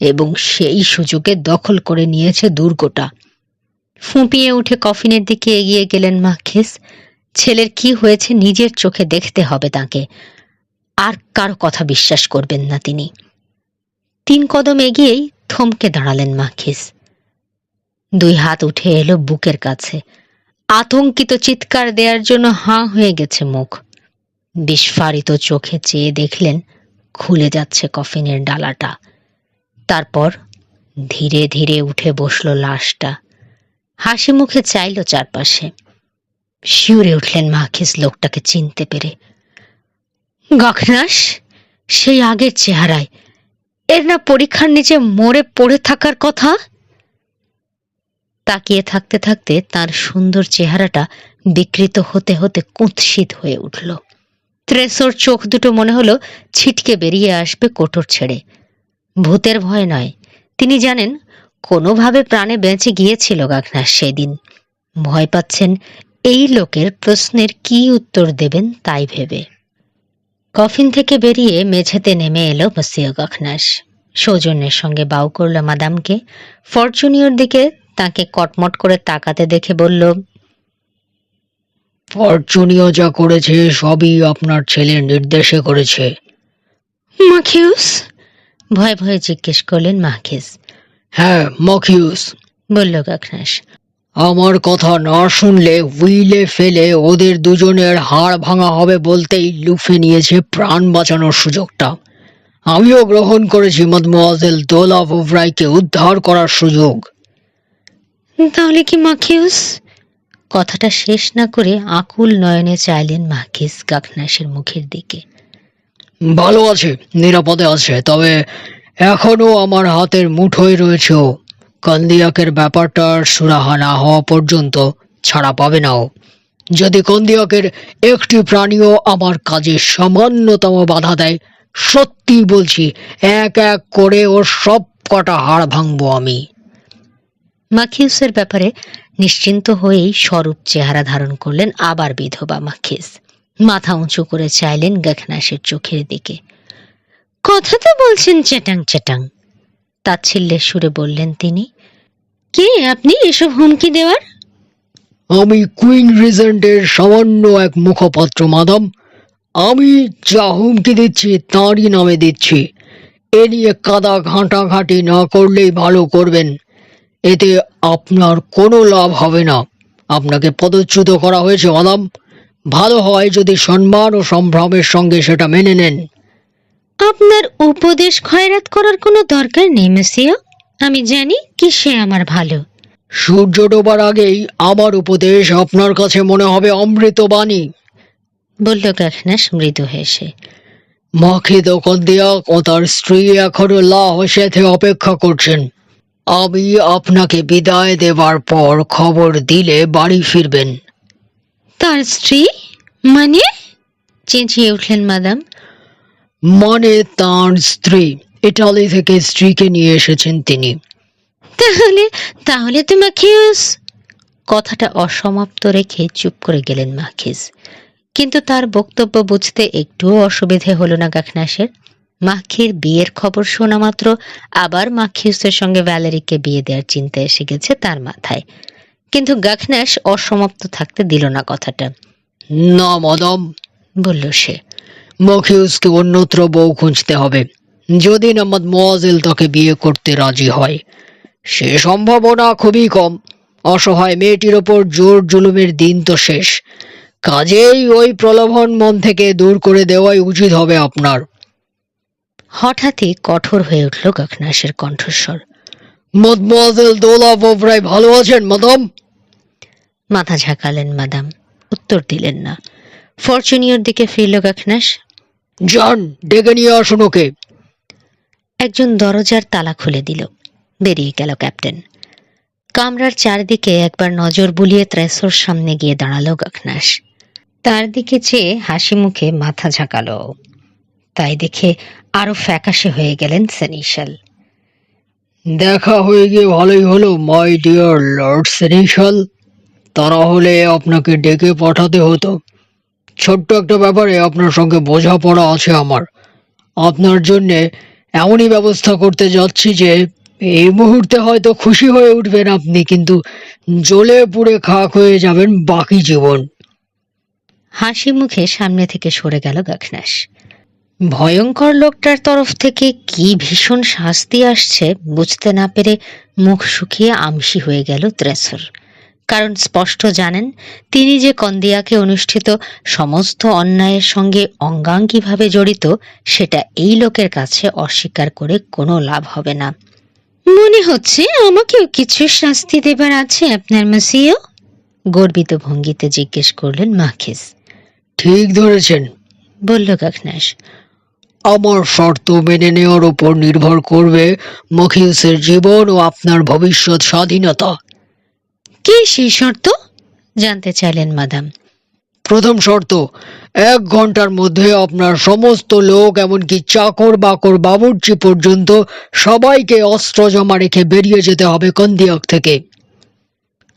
এবং সেই সুযোগে দখল করে নিয়েছে দুর্গটা। ফুঁপিয়ে উঠে কফিনের দিকে এগিয়ে গেলেন মাখিস। ছেলের কি হয়েছে নিজের চোখে দেখতে হবে তাকে। আর কারো কথা বিশ্বাস করবেন না তিনি। 3 কদম এগিয়েই থমকে দাঁড়ালেন মাখিস। 2 হাত উঠে এলো বুকের কাছে। আতঙ্কিত চিৎকার দেওয়ার জন্য হাঁ হয়ে গেছে মুখ। বিস্ফারিত চোখে চেয়ে দেখলেন খুলে যাচ্ছে কফিনের ডালাটা। তারপর ধীরে ধীরে উঠে বসল লাশটা। হাসি মুখে চাইল চারপাশে। শিউরে উঠলেন মাখিস লোকটাকে চিনতে পেরে। গাখনাস, সেই আগের চেহারায়। এর না পরীক্ষার নিচে মরে পড়ে থাকার কথা। তাকিয়ে থাকতে থাকতে তার সুন্দর চেহারাটা বিকৃত হতে হতে কুৎসিত হয়ে উঠল। ত্রেসর চোখ দুটো মনে হলো ছিটকে বেরিয়ে আসবে কোটর ছেড়ে। ভূতের ভয় নয়, তিনি জানেন কোনোভাবে প্রাণে বেঁচে গিয়েছিল গাঘনাস সেদিন। ভয় পাচ্ছেন এই লোকের প্রশ্নের কি উত্তর দেবেন তাই ভেবে। কফিন থেকে বেরিয়ে মেঝেতে নেমে এলো মসিও গাঘনাস। সৌজন্যের সঙ্গে বাউ করল মাদামকে। ফরচুনিয়র দিকে তাকে কটমট করে তাকাতে দেখে বলল, ফরচুনিও যা করেছে সবই আপনার ছেলের নির্দেশে করেছে। মাখিউস? ভয়ে ভয়ে জিজ্ঞেস করলেন মাখিস। হ্যাঁ, মকিউস, বলল গাঘনাস। আমার কথা না শুনলে হুইলে ফেলে ওদের দুজনের হাড় ভাঙা হবে বলতেই লুফে নিয়েছে প্রাণ বাঁচানোর সুযোগটা। আমিও গ্রহণ করেছি মাদমোয়াজেল দোলা ওভরাইকে উদ্ধার করার সুযোগ। তাহলে কি মাখিউস? কথাটা শেষ না করে আকুল নয়নে চাইলেন মাখিস গাঘনাসের মুখের দিকে। ভালো আছে, নিরাপদে আছে, তবে এখনো আমার হাতের মুঠোয় রয়েছে ও। কন্দিয়াকের ব্যাপারটার সুরাহা না হওয়া পর্যন্ত ছাড়া পাবে না ও। যদি কন্দিয়াকের একটি প্রাণীও আমার কাজে সামান্যতম বাধা দেয়, সত্যি বলছি এক এক করে ওর সব কটা হাড় ভাঙবো আমি। মাখিউসের ব্যাপারে নিশ্চিন্ত হয়েই স্বরূপ চেহারা ধারণ করলেন আবার বিধবা মাখিস। মাথা উঁচু করে চাইলেন গাঘনাসের চোখের দিকে। কথা তো বলছেন চেটাং চেটাং, তাচ্ছিল্যের সুরে বললেন তিনি। কে আপনি এসব হুমকি দেওয়ার? আমি কুইন রিজেন্টের সামান্য এক মুখপাত্র মাদাম। আমি যা হুমকি দিচ্ছি তাঁরই নামে দিচ্ছি। এ নিয়ে কাদা ঘাঁটাঘাঁটি না করলেই ভালো করবেন। এতে আপনার কোনো লাভ হবে না। আপনাকে পদচ্যুত করা হয়েছে মাদাম। ভালো হয় যদি সম্মান ও সম্ভ্রমের সঙ্গে সেটা মেনে নেন। আপনার উপদেশ খয়রাত করার কোনো দরকার নেই মেসিও। আমি জানি কি সে আমার ভালো। সূর্য ডোবার আগেই আমার উপদেশ আপনার কাছে মনে হবে অমৃতবাণী, বলল গাঘনাস মৃদু হেসে। মাখিদ কন্দিয়াক ও তার স্ত্রী এখনো লাহোসেতে অপেক্ষা করছেন। আমি আপনাকে বিদায় দেবার পর খবর দিলে বাড়ি ফিরবেন। তার স্ত্রী মানে? চেঁচিয়ে উঠলেন মাদাম। মানে তাঁর স্ত্রী, ইটালি থেকে স্ত্রীকে নিয়ে এসেছেন তিনি। তাহলে তাহলে তো মাখিউস। কথাটা অসমাপ্ত রেখে চুপ করে গেলেন মাখিস। কিন্তু তার বক্তব্য বুঝতে একটুও অসুবিধে হলো না গাঘনাসের। মাখির বিয়ের খবর শোনা মাত্র আবার মাখিউসের সঙ্গে ভ্যালেরিকে বিয়ে দেওয়ার চিন্তা এসে গেছে তার মাথায়। কিন্তু গাঘনাস অসমাপ্ত থাকতে দিল না কথাটা। না মাদাম, বলল সে, মখিউসকে অন্যত্র বউ খুঁজতে হবে যদি না মাদমোয়াজেল তাকে বিয়ে করতে রাজি হয়। সে সম্ভাবনা খুবই কম। অসহায় মেয়েটির ওপর জোর জুলুমের দিন তো শেষ। কাজেই ওই প্রলোভন মন থেকে দূর করে দেওয়াই উচিত হবে আপনার। হঠাৎই কঠোর হয়ে উঠল গাঘনাসের কণ্ঠস্বর। মাদমোয়াজেল দোলা ওভরাই ভালো আছেন মাদাম? মাথা ঝাঁকালেন মাদাম, উত্তর দিলেন না। ফরচুনিয়র দিকে ফিরল গাঘনাস। যান, ডেকে নিয়ে আসুন ওকে। একজন দরজার তালা খুলে দিল। বেরিয়ে গেল ক্যাপ্টেন। কামরার চারদিকে একবার নজর বুলিয়ে ত্রেসোর সামনে গিয়ে দাঁড়ালো গাঘনাস। তার দিকে চেয়ে হাসি মুখে মাথা ঝাঁকালো। তাই দেখে আরো ফ্যাকাশে হয়ে গেলেন সেনিশাল। দেখা হয়ে গিয়ে ভালোই হলো মাই ডিয়ার লর্ড সেনিশাল। তারা হলে আপনাকে ডেকে পাঠাতে হতো। ছোট্ট একটা ব্যাপারে আপনার সঙ্গে বোঝাপড়া আছে আমার। আপনার জন্যে এমনই ব্যবস্থা করতে যাচ্ছি যে এই মুহূর্তে হয়তো খুশি হয়ে উঠবেন আপনি, কিন্তু জ্বলে পুড়ে খাক হয়ে যাবেন বাকি জীবন। হাসি মুখে সামনে থেকে সরে গেল গাঘনাস। ভয়ঙ্কর লোকটার তরফ থেকে কি ভীষণ শাস্তি আসছে বুঝতে না পেরে মুখ শুকিয়ে আমসি হয়ে গেল ত্রেসর। কারণ স্পষ্ট জানেন তিনি যে কন্দিয়াকে অনুষ্ঠিত সমস্ত অন্যায়ের সঙ্গে অঙ্গাঙ্গিভাবে জড়িত, সেটা এই লোকের কাছে অস্বীকার করে কোনো লাভ হবে না। মনে হচ্ছে আমাকেও কিছু শাস্তি দেবার আছে আপনার মাসিও, গর্বিত ভঙ্গিতে জিজ্ঞেস করলেন মাখিস। ঠিক ধরেছেন, বলল গাঘনাস। আমার শর্ত মেনে নেওয়ার উপর নির্ভর করবে মখিউসের জীবন ও আপনার ভবিষ্যৎ স্বাধীনতা। কি সেই শর্ত? জানতে চাইলেন মাদাম। প্রথম শর্ত, 1 ঘন্টার মধ্যে আপনার সমস্ত লোক, এমনকি চাকর বাকর বাবুর্চি পর্যন্ত সবাইকে অস্ত্র জমা রেখে বেরিয়ে যেতে হবে কন্দিয়াক থেকে।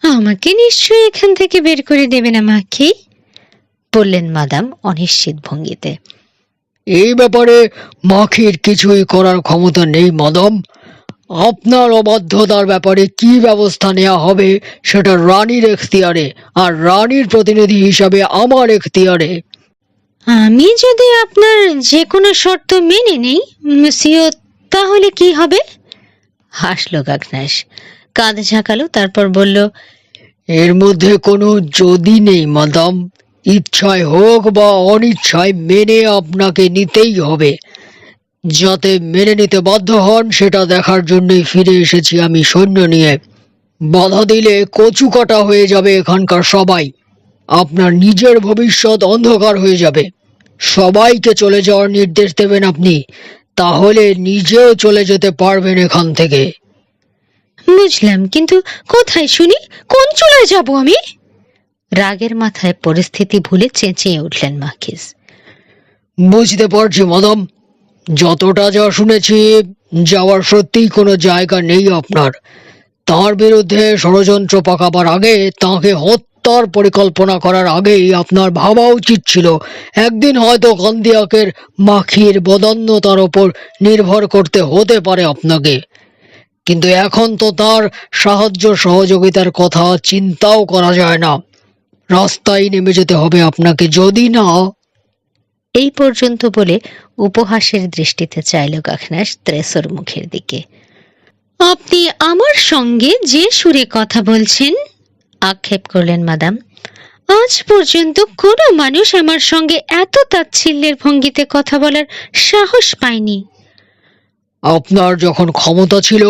আমাকে নিশ্চয়ই এখান থেকে বের করে দেবে না মাখি, বললেন মাদাম অনিশ্চিত ভঙ্গিতে। এই ব্যাপারে মাখির কিছুই করার ক্ষমতা নেই মাদাম। আপনার অবাধ্যতার ব্যাপারে কি ব্যবস্থা নেওয়া হবে সেটা রানীর এখতিয়ারে, আর রানীর প্রতিনিধি হিসাবে আমার এখতিয়ারে। আমি যদি আপনার যে কোনো শর্ত মেনে নেই মুসিও, তাহলে কি হবে? হাসলো গাগনাস, কাঁধ ঝাঁকালো, তারপর বলল, এর মধ্যে কোনো যদি নেই মাদাম। ইচ্ছায় হোক বা অনিচ্ছায় মেনে আপনাকে নিতেই হবে। যাতে মেনে নিতে বাধ্য হন সেটা দেখার জন্যই ফিরে এসেছি আমি সৈন্য নিয়ে। বাধা দিলে কচু কাটা হয়ে যাবে এখানকার সবাই। আপনার নিজের ভবিষ্যৎ অন্ধকার হয়ে যাবে। সবাইকে চলে যাওয়ার নির্দেশ দেবেন আপনি, তাহলে নিজেও চলে যেতে পারবেন এখান থেকে। বুঝলাম, কিন্তু কোথায় শুনি? কোন চলে যাব আমি? রাগের মাথায় পরিস্থিতি ভুলে চেঁচিয়ে উঠলেন মাখিস। বুঝতে পারছি মাদাম, যতটা যা শুনেছি যাওয়ার সত্যিই কোনো জায়গা নেই আপনার। তার বিরুদ্ধে ষড়যন্ত্র পাকাবার আগে, তাকে হত্যার পরিকল্পনা করার আগেই আপনার ভাবা উচিত ছিল একদিন হয়তো কান্দিয়াকের মাখির বদান্যতার ওপর নির্ভর করতে হতে পারে আপনাকে। কিন্তু এখন তো তার সাহায্য সহযোগিতার কথা চিন্তাও করা যায় না। রাস্তায় নেমে যেতে হবে আপনাকে, যদি না। এই পর্যন্ত বলে উপহাসের দৃষ্টিতে চাইল গাখনাস ত্রেসোর মুখের দিকে। আপনি আমার সঙ্গে যে সুরে কথা বলছেন, আক্ষেপ করলেন মাদাম, আজ পর্যন্ত কোনো মানুষ আমার সঙ্গে এত তাচ্ছিল্যের ভঙ্গিতে কথা বলার সাহস পায়নি। আপনার যখন ক্ষমতা ছিল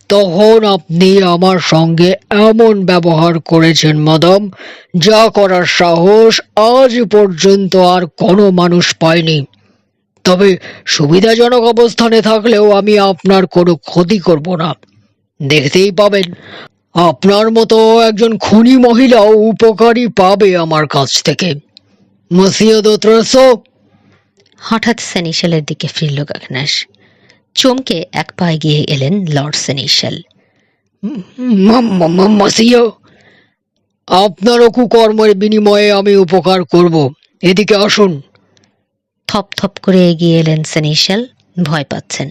তখন আপনি আমার সঙ্গে এমন ব্যবহার করেছেন মাদাম, যা করার সাহস আজ পর্যন্ত আর কোনো মানুষ পায়নি। তবে সুবিধাজনক অবস্থানে থাকলেও আমি আপনার কোনো ক্ষতি করব না। দেখতেই পাবেন আপনার মতো একজন খুনি মহিলাও উপকারী পাবে আমার কাছ থেকে। মসিও দো ত্রেসো। হঠাৎ সেনিশালের দিকে ফিরল গাখনাস। চমকে এক পা এগিয়ে এলেন লর্ড সেনিশাল। মসিও, আপনার কুকর্মের বিনিময়ে আমি উপকার করব, এদিকে আসুন। থপ থপ করে এগিয়ে এলেন সেনিশাল, ভয় পাচ্ছেন।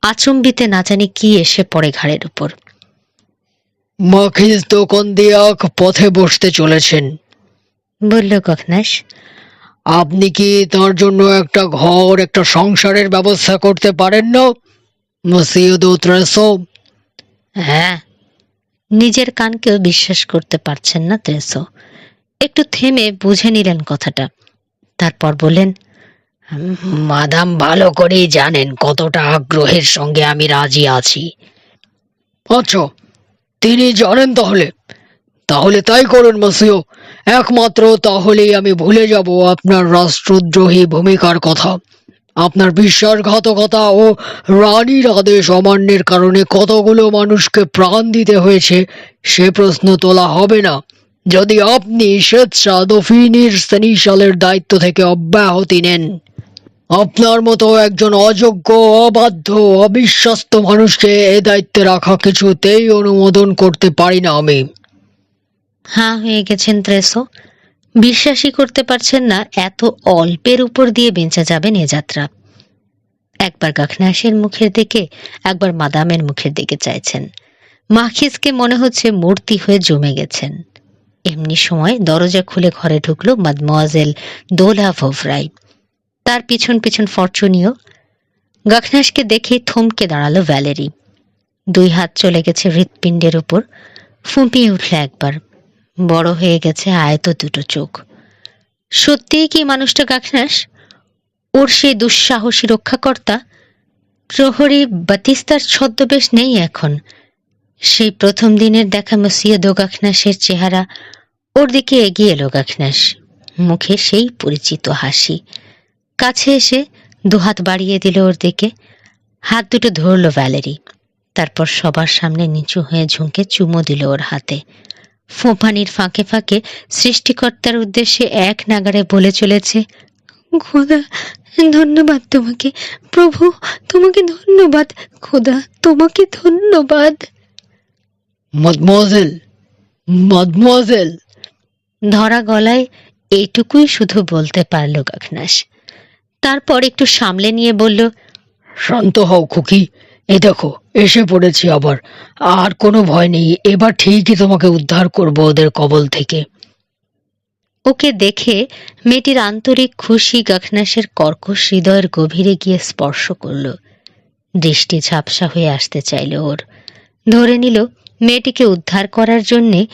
আচম্বিতে না জানি কি এসে পড়ে ঘাড়ের উপর। মাখিজ তো কন্দিয়াক পথে বসতে চলেছেন, বলল গাখনাস। আপনি কি তার জন্য একটা ঘর, একটা সংসারের ব্যবস্থা করতে পারেন না মসিও দো ত্রেসো? হ্যাঁ। নিজের কানকেও বিশ্বাস করতে পারছেন না ত্রেসো। একটু থেমে বুঝে নিলেন কথাটা, তারপর বললেন, মাদাম ভালো করেই জানেন কতটা আগ্রহের সঙ্গে আমি রাজি আছি। আচ্ছা, তিনি জানেন তাহলে? তাহলে তাই করুন মসিও। একমাত্র তাহলেই আমি ভুলে যাব আপনার রাষ্ট্রদ্রোহী ভূমিকার কথা। আপনার বিশ্বাসঘাতকতা ও রানীর আদেশ অমান্যের কারণে কতগুলো মানুষকে প্রাণ দিতে হয়েছে সে প্রশ্ন তোলা হবে না যদি আপনি স্বেচ্ছা দফিনির সেনিশালের দায়িত্ব থেকে অব্যাহতি নেন। আপনার মতো একজন অযোগ্য, অবাধ্য, অবিশ্বস্ত মানুষকে এ দায়িত্বে রাখা কিছুতেই অনুমোদন করতে পারি না আমি। হাঁ হয়ে গেছেন ত্রেসো। বিশ্বাসই করতে পারছেন না এত অল্পের উপর দিয়ে বেঁচে যাবেন এ যাত্রা। একবার গাখনাসের মুখের দিকে, একবার মাদামের মুখের দিকে চাইছেন। মাখিজকে মনে হচ্ছে মূর্তি হয়ে জমে গেছেন। এমনি সময় দরজা খুলে ঘরে ঢুকলো মাদমোয়াজেল দোলা ভোভরাই, তার পিছন পিছন ফরচুনিও। গাখনাসকে দেখে থমকে দাঁড়ালো ভ্যালেরি। 2 হাত চলে গেছে হৃৎপিণ্ডের উপর, ফুঁপিয়ে উঠল একবার। বড় হয়ে গেছে আয়ত 2 চোখ। সত্যিই কি মানুষটা গাখনাস? ওর সেই দুঃসাহসী রক্ষাকর্তা? প্রহরী বাতিস্তার ছদ্মবেশ নেই এখন। সেই প্রথম দিনের দেখা মসিও দো গাখনাসের চেহারা। ওর দিকে এগিয়ে এলো গাখনাস, মুখে সেই পরিচিত হাসি। কাছে এসে 2 হাত বাড়িয়ে দিল ওর দিকে। হাত দুটো ধরল ভ্যালেরি, তারপর সবার সামনে নিচু হয়ে ঝুঁকে চুমো দিল ওর হাতে। ফোঁপানির ফাঁকে ফাঁকে সৃষ্টিকর্তার উদ্দেশ্যে এক নাগাড়ে বলে চলেছে, খোদা ধন্যবাদ তোমাকে, প্রভু তোমাকে ধন্যবাদ, খোদা তোমাকে ধন্যবাদ। Mademoiselle, mademoiselle. ধরা গলায় এইটুকুই শুধু বলতে পারল গাখনাস। তারপর একটু সামলে নিয়ে বলল, শান্ত হও খুকি, এই দেখো এসে পড়েছি আবার। আর কোনো ভয় নেই, এবার ঠিকই তোমাকে উদ্ধার করবো ওদের কবল থেকে। ওকে দেখে মেয়েটির আন্তরিক খুশি গাখনাসের কর্কশ হৃদয়ের গভীরে গিয়ে স্পর্শ করল। দৃষ্টি ঝাপসা হয়ে আসতে চাইল ওর। ধরে নিল মেয়েটিকে উদ্ধার করার জন্যে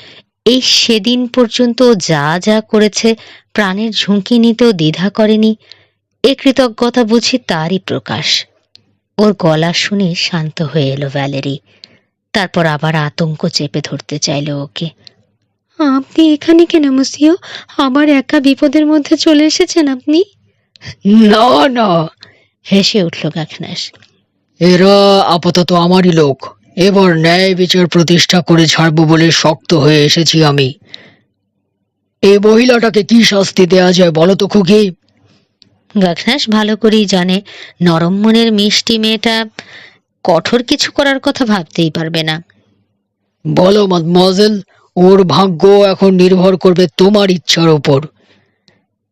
এই সেদিন পর্যন্ত ও যা যা করেছে, প্রাণের ঝুঁকি নিতেও দ্বিধা করেনি, এ কৃতজ্ঞতা বুঝি তারই প্রকাশ। ওর গলা শুনে শান্ত হয়ে এলো ভ্যালেরি। তারপর আবার আতঙ্ক চেপে ধরতে চাইল ওকে। আপনি এখানে কেন মসিও? আবার একা বিপদের মধ্যে চলে এসেছেন আপনি? না না, হেসে উঠল গাখনাস। এরা আপাতত আমারই লোক। এবার ন্যায় বিচার প্রতিষ্ঠা করে ছাড়বো বলে শক্ত হয়ে এসেছি আমি। এই মহিলাটাকে কি শাস্তি দেয়া যায় বলো তো খুকি? গাখনাস ভালো করেই জানে নরম মনের মিষ্টি মেয়েটা কঠোর কিছু করার কথা ভাবতেই পারবে না। বলো মাদমোয়াজেল, ওর ভাগ্য এখন নির্ভর করবে তোমার ইচ্ছার উপর।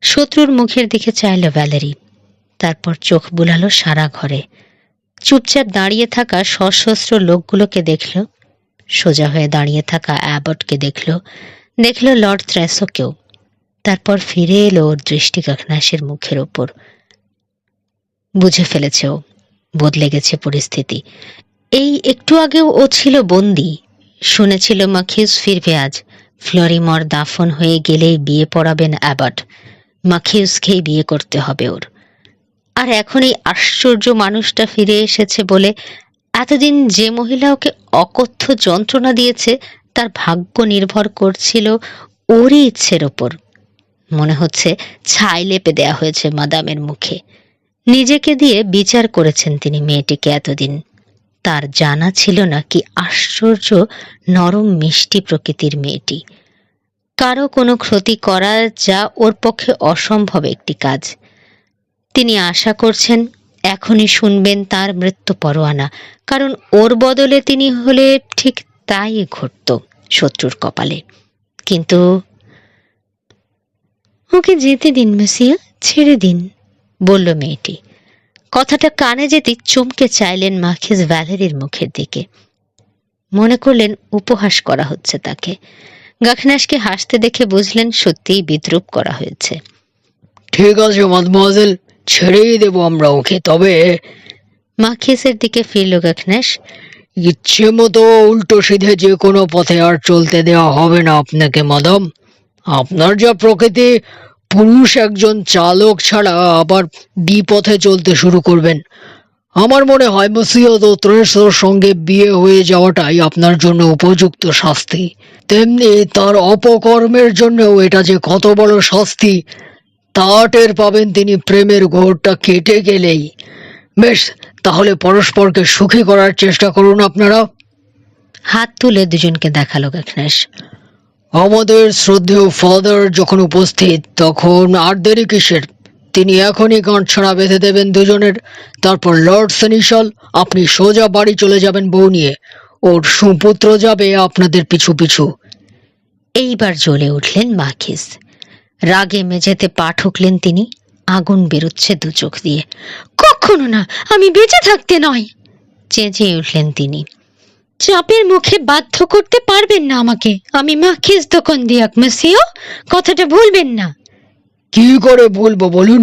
শত্রুর মুখের দিকে চাইল ভ্যালেরি। তারপর চোখ বুলালো সারা ঘরে। চুপচাপ দাঁড়িয়ে থাকা সশস্ত্র লোকগুলোকে দেখল, সোজা হয়ে দাঁড়িয়ে থাকা অ্যাবটকে দেখল, দেখল লর্ড থ্রেসোকেও। তারপর ফিরে এলো ওর দৃষ্টি গাখনাসের মুখের ওপর। বুঝে ফেলেছে ও, বদলে গেছে পরিস্থিতি। এই একটু আগেও ও ছিল বন্দী। শুনেছিল মাখিউস ফিরবে আজ। ফ্লোরিমর দাফন হয়ে গেলেই বিয়ে পড়াবেন অ্যাবট। মাখিউসকেই বিয়ে করতে হবে ওর। আর এখন এই আশ্চর্য মানুষটা ফিরে এসেছে বলে এতদিন যে মহিলা ওকে অকথ্য যন্ত্রণা দিয়েছে, তার ভাগ্য নির্ভর করছিল ওরই ইচ্ছের ওপর। মনে হচ্ছে ছাই লেপে দেয়া হয়েছে মাদামের মুখে। নিজেকে দিয়ে বিচার করেছেন তিনি মেয়েটিকে এতদিন। তার জানা ছিল না কি আশ্চর্য নরম মিষ্টি প্রকৃতির মেয়েটি। কারো কোনো ক্ষতি করা যা ওর পক্ষে অসম্ভব একটি কাজ। তিনি আশা করছেন এখনই শুনবেন তার মৃত্যু পরোয়ানা, কারণ ওর বদলে তিনি হলে ঠিক তাই ঘটত শত্রুর কপালে। কিন্তু ওকে যেতে দিন মেসিয়া, ছেড়ে দিন, বলল মেয়েটি। কথাটা কানে যেতে চমকে চাইলেন মাখিস ভ্যালেরির মুখের দিকে। মনে করলেন উপহাস করা হচ্ছে তাকে। গাখনাসকে হাসতে দেখে বুঝলেন সত্যিই বিদ্রূপ করা হয়েছে। ঠিক আছে মাদমোয়াজেল, ছেড়েই দেবো আমরা ওকে। তবে মাখিসের দিকে ফিরল গাখনাস। ইচ্ছে মতো উল্টো সিধে যে কোনো পথে আর চলতে দেওয়া হবে না আপনাকে মাদাম। আপনার যা প্রকৃতি, পুরুষ একজন চালক ছাড়া আবার বিপথে চলতে শুরু করবেন। আমার মনে হয় মসিও দোত্রেসোর সঙ্গে বিয়ে হয়ে যাওয়াটাই আপনার জন্য উপযুক্ত শাস্তি। তেমনি তার অপকর্মের জন্যও এটা যে কত বড় শাস্তি তা টের পাবেন তিনি প্রেমের ঘোরটা কেটে গেলেই। বেশ, তাহলে পরস্পরকে সুখী করার চেষ্টা করুন আপনারা। হাত তুলে দুজনকে দেখালো গাখনাস। আমাদের শ্রদ্ধেয় ফাদার যখন উপস্থিত তখন আর দেরি কিসের? তিনি এখনই গাঁটছড়া বেঁধে দেবেন দুজনের। তারপর লর্ড সেনিশাল, আপনি সোজা বাড়ি চলে যাবেন বউ নিয়ে। ওর সুপুত্র যাবে আপনাদের পিছু পিছু। এইবার জ্বলে উঠলেন মাখিস। রাগে মেঝেতে পা ঠুকলেন তিনি। আগুন বেরোচ্ছে দু চোখ দিয়ে। কখনো না, আমি বেঁচে থাকতে নয়, চেঁচিয়ে উঠলেন তিনি। চাপের মুখে বাধ্য করতে পারবেন না আমাকে। আমি মাখিস দোকান দিয়াক মেসিও, কথাটা ভুলবেন না। কি করে ভুলবো বলুন?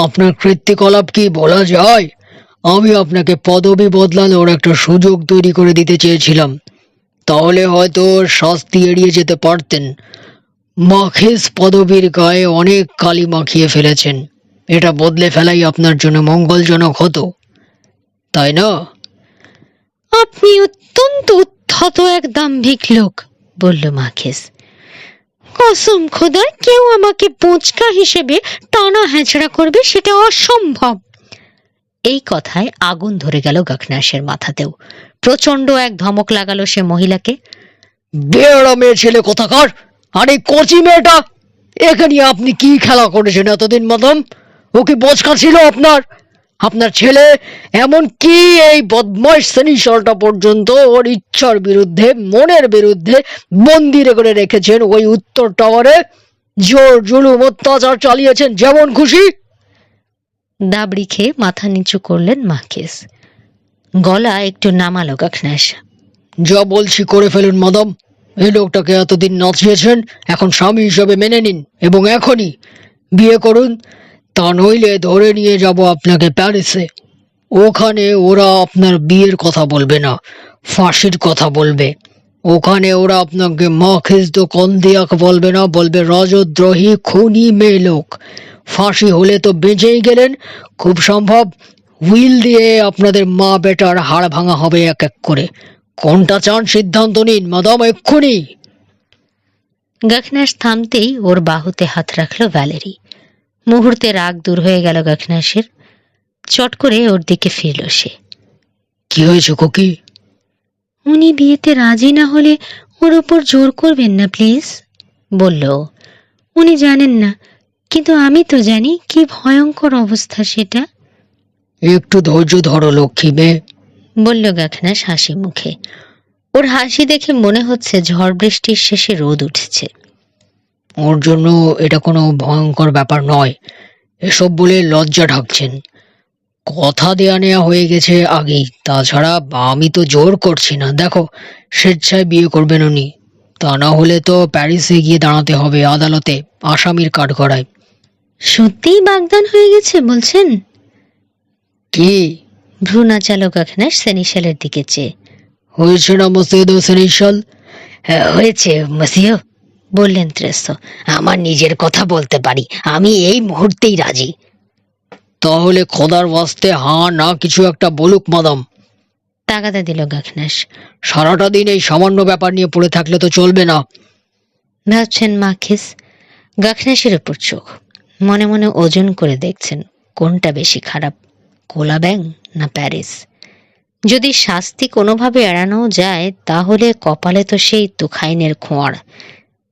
আপনার কৃত্তিকলাপ কি বলা যায়? আমি আপনাকে পদবি বদলানোর একটা সুযোগ তৈরি করে দিতে চেয়েছিলাম। তাহলে হয়তো শাস্তি এড়িয়ে যেতে পারতেন। মাখিস পদবীর গায়ে অনেক কালি মাখিয়ে ফেলেছেন। এটা বদলে ফেলাই আপনার জন্য মঙ্গলজনক হতো, তাই না? আপনি অত্যন্ত উদ্ধত এক দাম্ভিক লোক, বলল মাখিস। কসম খোদার, কেউ আমাকে বোঁচকা হিসেবে টানা হেঁচড়া করবে সেটা অসম্ভব। এই কথায় আগুন ধরে গেল গাখনাসের মাথাতেও। প্রচন্ড এক ধমক লাগালো সে মহিলাকে। বেয়ারা মেয়ে ছেলে কোথাকার! আর এই কচি মেয়েটা, একে নিয়ে আপনি কি খেলা করেছেন এতদিন ম্যাডাম? ও কি বোঝকা ছিল আপনার? আপনার ছেলে এমন কি এই বদমাইশ সেনিশালটা পর্যন্ত ওর ইচ্ছার বিরুদ্ধে, মনের বিরুদ্ধে বন্দি করে রেখেছেন ওই উত্তর টাওয়ারে। জোর জুলুম অত্যাচার চালিয়েছেন যেমন খুশি। দাবড়ি খেয়ে মাথা নিচু করলেন মার্কিস। গলা একটু নামালো গাখনাস। যা বলছি করে ফেলুন ম্যাডাম। এই লোকটাকে এতদিন নাচিয়েছেন, এখন স্বামী হিসেবে মেনে নিন এবং এখনই বিয়ে করুন। তা নইলে ধরে নিয়ে যাব আপনাকে প্যারিসে। ওখানে ওরা আপনার বিয়ের কথা বলবে না, ফাঁসির কথা বলবে। ওখানে ওরা আপনাকে মাখিস দো কন্দিয়াক বলবে না, বলবে রাজদ্রোহী খুনি মেয়ে লোক। ফাঁসি হলে তো বেঁচেই গেলেন, খুব সম্ভব হুইল দিয়ে আপনাদের মা বেটার হাড় ভাঙা হবে এক এক করে। কোনটা চান সিদ্ধান্ত নিন ম্যাডাম, এক্ষুনি। গাখনাস থামতেই ওর বাহুতে হাত রাখল ভ্যালেরি। মুহূর্তে রাগ দূর হয়ে গেল গাখনাসের। চট করে ওর দিকে ফিরল সে। কি হয়েছে কোকি? উনি বিয়েতে রাজি না হলে ওর উপর জোর করবেন না প্লিজ, বলল। উনি জানেন না, কিন্তু আমি তো জানি কি ভয়ঙ্কর অবস্থা সেটা, একটু ধৈর্য ধরো লক্ষ্মী মেয়ে, বলল গাখনাস হাসি মুখে। ওর হাসি দেখে মনে হচ্ছে ঝড় বৃষ্টির শেষে রোদ উঠেছে। ওর জন্য এটা কোনো ভয়ঙ্কর ব্যাপার নয়। এসব বলে লজ্জা ঢাকছেন। কথা দেয়া নেয়া হয়ে গেছে আগেই। তাছাড়া আমি তো জোর করছি না। দেখো, স্বেচ্ছায় বিয়ে করবেন উনি। তা না হলে তো প্যারিসে গিয়ে দাঁড়াতে হবে আদালতে, আসামির কাঠগড়ায়। সত্যিই বাগদান হয়ে গেছে বলছেন? কি ভ্রু নাচালো গাখনাস সেনিশালের দিকে চেয়ে। হয়েছে না মসজিদ সেনিশাল? হয়েছে মসিও। বললেন ত্রেসো। আমার নিজের কথা বলতে পারি, আমি এই মুহূর্তেই রাজি। তাহলে খোদার ওয়াস্তে হ্যাঁ না কিছু একটা বলুক ম্যাডাম। তাগাদা দিল গাখনাস। সারাটা দিন এই সামান্য ব্যাপার নিয়ে পড়ে থাকলে তো চলবে না। ভাবছেন মার্কিস। গাখনাসের উপর চোখ। মনে মনে ওজন করে দেখছেন কোনটা বেশি খারাপ, কোলা ব্যাং না প্যারিস। যদি শাস্তি কোনোভাবে এড়ানো যায় তাহলে কপালে তো সেই তুখাইনের খোঁয়াড়।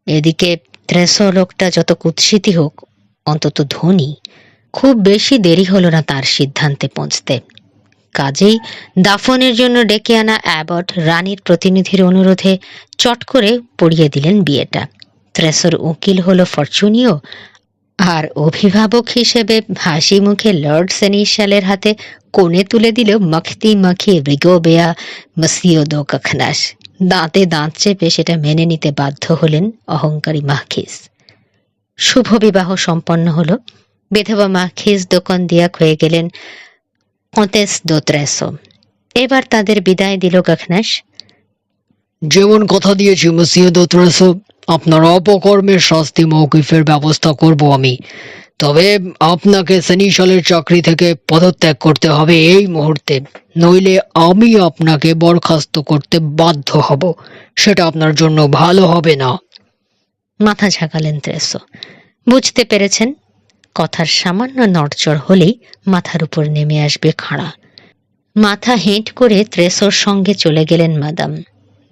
এদিকে ত্রেসো লোকটা যত কুৎসিতই হোক, অন্তত ধনী। খুব বেশি দেরি হলো না তার সিদ্ধান্তে পৌঁছতে। কাজেই দাফনের জন্য ডেকে আনা অ্যাবট রানীর প্রতিনিধির অনুরোধে চট করে পড়িয়ে দিলেন বিয়েটা। ত্রেসোর উকিল হলো ফরচুনিও, আর অভিভাবক হিসেবে হাসি মুখে লর্ড সেনিশালের হাতে কোণে তুলে দিল মখতি মখি রিগোবেয়া মসিও দো গাখনাস। দাঁতে দাঁত চেপে সেটা মেনে নিতে বাধ্য হলেন অহংকারী মার্কিস। শুভ বিবাহ সম্পন্ন হলো। বিধবা মার্কিস দোকান দিয়াক হয়ে গেলেন কন্তেস দো ত্রেসো। এবার তাদের বিদায় দিল গাখনাস। যেমন কথা দিয়েছি মসিও দো ত্রেসো, আপনার অপকর্মের শাস্তি মৌকিফের ব্যবস্থা করব আমি। তবে আপনাকে সেনিশালের চাকরি থেকে পদত্যাগ করতে হবে এই মুহূর্তে, নইলে আমি আপনাকে বরখাস্ত করতে বাধ্য হব। সেটা আপনার জন্য ভালো হবে না। মাথা ঝাঁকালেন ত্রেসো। বুঝতে পেরেছেন কথার সামান্য নড়চড় হলেই মাথার উপর নেমে আসবে খাড়া। মাথা হেঁট করে ত্রেসোর সঙ্গে চলে গেলেন মাদাম।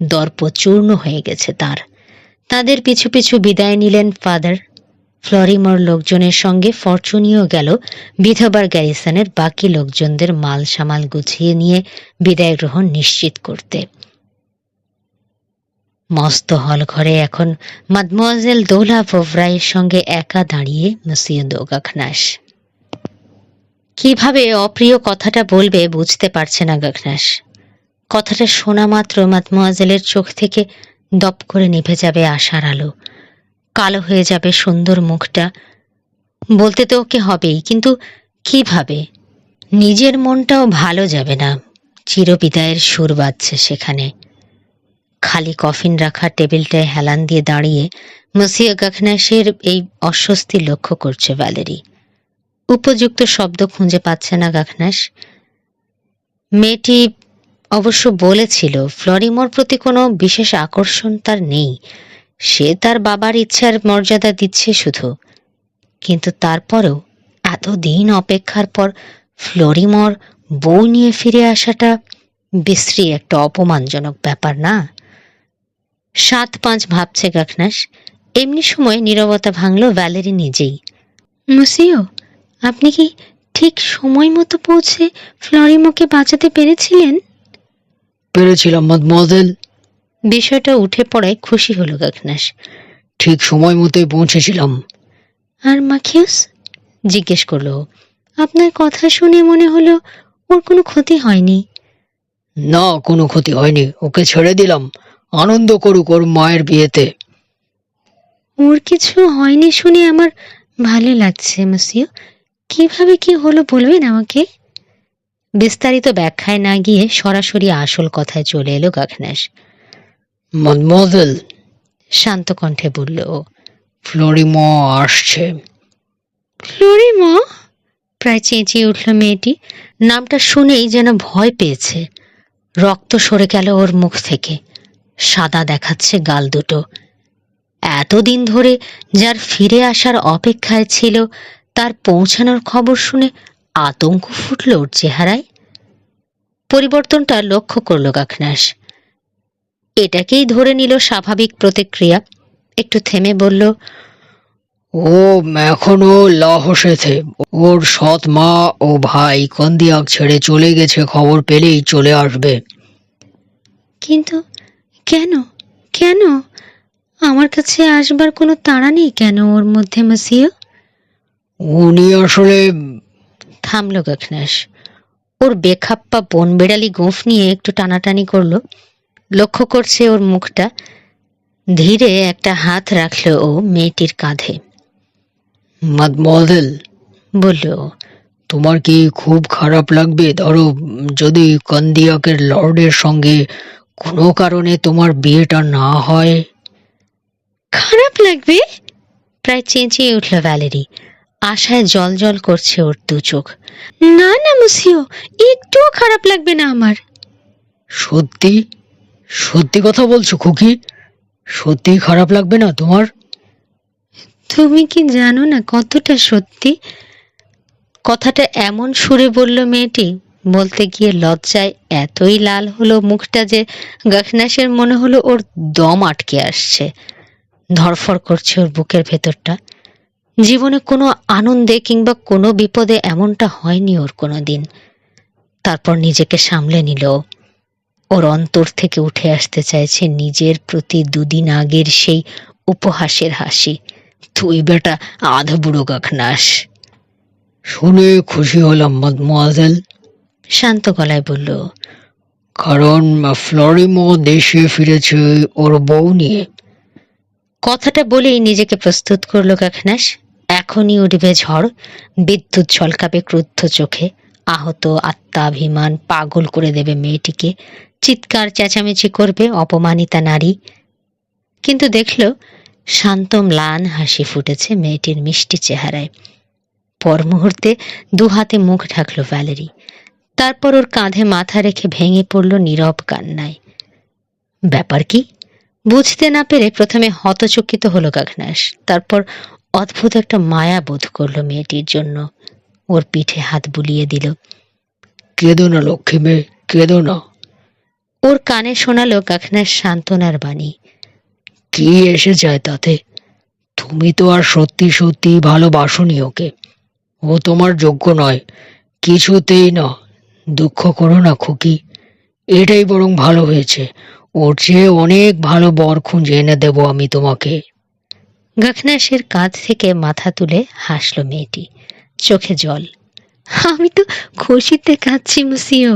দর্প চূর্ণ হয়ে গেছে তার। তাদের পিছু পিছু বিদায় নিলেন ফাদার। ফ্লরিমোর লোকজনের সঙ্গে ফরচুনিও গেল বিধবার গ্যারিসনের বাকি লোকজনদের মাল সামাল গুছিয়ে নিয়ে বিদায় গ্রহণ নিশ্চিত করতে। মস্ত হল ঘরে এখন মাদমোয়াজেল দৌলা ভোভরাইয়ের সঙ্গে একা দাঁড়িয়ে মসিও দো গাখনাস। কিভাবে অপ্রিয় কথাটা বলবে বুঝতে পারছে না গাখনাস। কথাটা শোনা মাত্র মাদমোয়াজেলের চোখ থেকে দপ করে নিভে যাবে আশার আলো, কালো হয়ে যাবে সুন্দর মুখটা। বলতে তো ওকে হবেই, কিন্তু কিভাবে? নিজের মনটাও ভালো যাবে না। চিরবিদায়ের সুর বাজছে সেখানে। খালি কফিন রাখা টেবিলটায় হেলান দিয়ে দাঁড়িয়ে মসিও গাখনাসের এই অস্বস্তি লক্ষ্য করছে ভ্যালেরি। উপযুক্ত শব্দ খুঁজে পাচ্ছে না গাখনাস। মেয়েটি অবশ্য বলেছিল ফ্লরিমোর প্রতি কোনো বিশেষ আকর্ষণ তার নেই, সে তার বাবার ইচ্ছার মর্যাদা দিচ্ছে শুধু। কিন্তু তারপরেও এতদিন অপেক্ষার পর ফ্লরিমোর বউ নিয়ে ফিরে আসাটা বিশ্রী একটা অপমানজনক ব্যাপার না? 7-5 ভাবছে গাখনাস। এমনি সময় নীরবতা ভাঙল ভ্যালেরি নিজেই। মুসিও, আপনি কি ঠিক সময় মতো পৌঁছে ফ্লোরিমোকে বাঁচাতে পেরেছিলেন? পেরেছিলাম মাদমোয়াজেল। বিষয়টা উঠে পড়ায় খুশি হলো গাখনাস। ঠিক সময় মতোই পৌঁছেছিলাম। আর মাখিউস? জিজ্ঞেস করলো ও। আপনার কথা শুনে মনে হলো ওর কোনো ক্ষতি হয়নি। না, কোনো ক্ষতি হয়নি, ওকে ছেড়ে দিলাম, আনন্দ করুক ওর মায়ের বিয়েতে। ওর কিছু হয়নি শুনে আমার ভালো লাগছে মুসিও। কিভাবে কি হলো বলবেন আমাকে? বিস্তারিত ব্যাখ্যায় না গিয়ে সরাসরি আসল কথায় চলে এলো গাখনাস। মাদমোয়াজেল, শান্ত কণ্ঠে বলল ও। ফ্লোরিমো আসছে। ফ্লোরিমো? প্রায় চেঁচিয়ে উঠল মেয়েটি। নামটা শুনেই যেন ভয় পেয়েছে। রক্ত সরে গেল ওর মুখ থেকে। সাদা দেখাচ্ছে গাল দুটো। এতদিন ধরে যার ফিরে আসার অপেক্ষায় ছিল, তার পৌঁছানোর খবর শুনে আতঙ্ক ফুটল ওর চেহারায়। পরিবর্তনটা লক্ষ্য করল গাখনাস। এটাকেই ধরে নিল স্বাভাবিক প্রতিক্রিয়া। একটু থেমে বলল, ও এখনো লাহোসেতে। ওর সৎ মা ও ভাই কন্দিয়াক ছেড়ে চলে গেছে, খবর পেলেই চলে আসবে। কিন্তু কেন? কেন আমার কাছে আসবার কোনো তাড়া নেই কেন ওর মধ্যে মাসিও? উনি আসলে থামল গাখনাস। ওর বেখাপ্পা বন বেড়ালি গোঁফ নিয়ে একটু টানাটানি করলো। লক্ষ্য করছে ওর মুখটা। ধীরে একটা হাত রাখল ও মেয়েটির কাঁধে। মাদমোয়াজেল, বলল ও। তোমার কি খুব খারাপ লাগবে ধরো যদি কন্দিয়াকের লর্ডের সঙ্গে কোনো কারণে তোমার বিয়েটা না হয়? খারাপ লাগবে? প্রায় চেঁচিয়ে উঠল ভ্যালেরি। আশায় জল জল করছে ওর দু চোখ। না না মুসিও, একটুও খারাপ লাগবে না আমার। সত্যি? সত্যি কথা বলছো খুকি? সত্যি খারাপ লাগবে না তোমার? তুমি কি জানো না কতটা সত্যি? কথাটা এমন সুরে বলল মেয়েটি, বলতে গিয়ে লজ্জায় এতই লাল হলো মুখটা যে গাখনাসের মনে হলো ওর দম আটকে আসছে। ধরফর করছে ওর বুকের ভেতরটা। জীবনে কোনো আনন্দে কিংবা কোনো বিপদে এমনটা হয়নি ওর কোনো দিন। তারপর নিজেকে সামলে নিল। ওর অন্তর থেকে উঠে আসতে চাইছে নিজের প্রতি দুদিন আগের সেই উপহাসের হাসি। তুই বেটা আধবুড়ো গাখনাস। শুনে খুশি হলাম মাদমোয়াজেল, শান্ত গলায় বলল। কারণ ফ্লোরিমো দেশে ফিরেছে ওর বউ নিয়ে। কথাটা বলেই নিজেকে প্রস্তুত করলো গাখনাস। এখনই উঠবে ঝড়, বিদ্যুৎ ঝলকাবে ক্রুদ্ধ চোখে, আহত আত্মাভিমান পাগল করে দেবে মেয়েটিকে, চিৎকার চেঁচামেচি করবে অপমানিতা নারী। কিন্তু দেখল শান্ত ম্লান হাসি ফুটেছে মেয়েটির মিষ্টি চেহারায়। পর মুহূর্তে দু হাতে মুখ ঢাকল ভ্যালেরি। তারপর ওর কাঁধে মাথা রেখে ভেঙে পড়ল নীরব কান্নায়। ব্যাপার কি বুঝতে না পেরে প্রথমে হতচকিত হলো গাখনাস। তারপর অদ্ভুত একটা মায়া বোধ করলো মেয়েটির জন্য। ওর পিঠে হাত বুলিয়ে দিল। কেঁদো না লক্ষ্মী মেয়ে, কেঁদো না। ওর কানে শোনালো গাখনাস সান্ত্বনার বাণী। কি এসে যায় তাতে? তুমি তো আর সত্যি সত্যি ভালোবাসোনি ওকে। ও তোমার যোগ্য নয়, কিছুতেই না। দুঃখ করো না খুকি, এটাই বরং ভালো হয়েছে। ওর চেয়ে অনেক ভালো বর খুঁজে এনে দেবো আমি তোমাকে। গাখনাসের কাঁধ থেকে মাথা তুলে হাসল মেয়েটি, চোখে জল। আমি তো খুশিতে কাঁদছি মুসিও,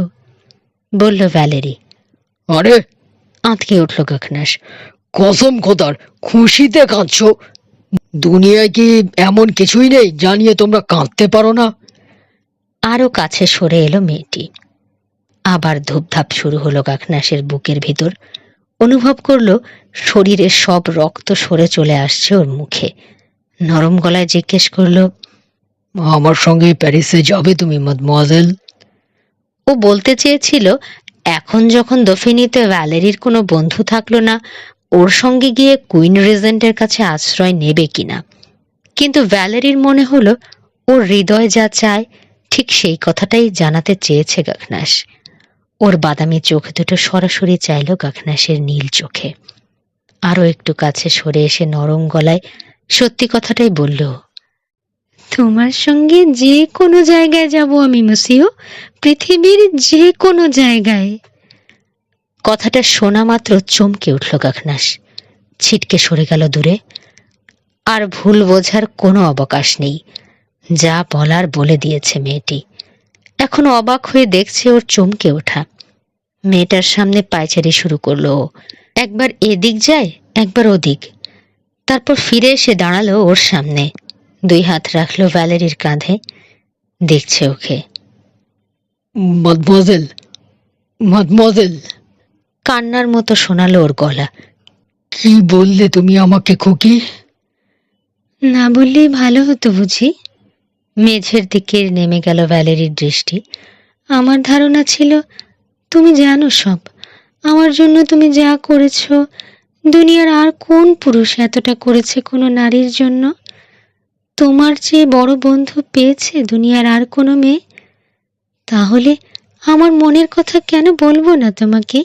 বলল ভ্যালেরি। আরে, আঁতকে উঠল গাখনাস। কসম খোদার, খুশিতে কাঁদছো? দুনিয়ায় কি এমন কিছুই নেই জানিয়ে তোমরা কাঁদতে পারো না? আরো কাছে সরে এলো মেয়েটি। আবার ধূপধাপ শুরু হলো গাখনাসের বুকের ভিতর। অনুভব করলো শরীরের সব রক্ত সরে চলে আসছে ওর মুখে। নরম গলায় জিজ্ঞেস করলো, আমার সঙ্গে প্যারিসে যাবে তুমি মাদমোয়াজেল? ও বলতে চেয়েছিল এখন যখন দফিনিতে ভ্যালেরির কোনো বন্ধু থাকলো না, ওর সঙ্গে গিয়ে কুইন রেজেন্টের কাছে আশ্রয় নেবে কিনা। কিন্তু ভ্যালেরির মনে হলো ওর হৃদয় যা চায় ঠিক সেই কথাটাই জানাতে চেয়েছে গাখনাস। ওর বাদামি চোখ দুটো সরাসরি চাইল গাখনাসের নীল চোখে। আরো একটু কাছে সরে এসে নরম গলায় সত্যি কথাটাই বলল, তোমার সঙ্গে যে কোনো জায়গায় যাব আমি মসিও, পৃথিবীর যে কোনো জায়গায়। কথাটা শোনা মাত্র চমকে উঠল গাখনাস। ছিটকে সরে গেল দূরে। আর ভুল বোঝার কোনো অবকাশ নেই। যা বলার বলে দিয়েছে মেয়েটি। এখন অবাক হয়ে দেখছে ওর চমকে ওঠা। মেয়েটার সামনে পায়চারি শুরু করলো ও। একবার এদিক যায়, একবার ওদিক। তারপর ফিরে এসে দাঁড়ালো ওর সামনে। 2 হাত রাখলো ভ্যালেরির কাঁধে। দেখছে ওকে। মাদমোয়াজেল, মাদমোয়াজেল, কান্নার মতো শোনালো ওর গলা। কি বললে তুমি আমাকে খুকি? না বললেই ভালো হতো বুঝি। মেঝের দিকে নেমে গেল ভ্যালেরির দৃষ্টি। আমার ধারণা ছিল তুমি জানো সব। আমার জন্য তুমি যা করেছ, দুনিয়ার আর কোন পুরুষ এতটা করেছে কোনো নারীর জন্য? তোমার চেয়ে বড় বন্ধু পেয়েছে দুনিয়ার আর কোনো মেয়ে? তাহলে আমার মনের কথা কেন বলবো না তোমাকে?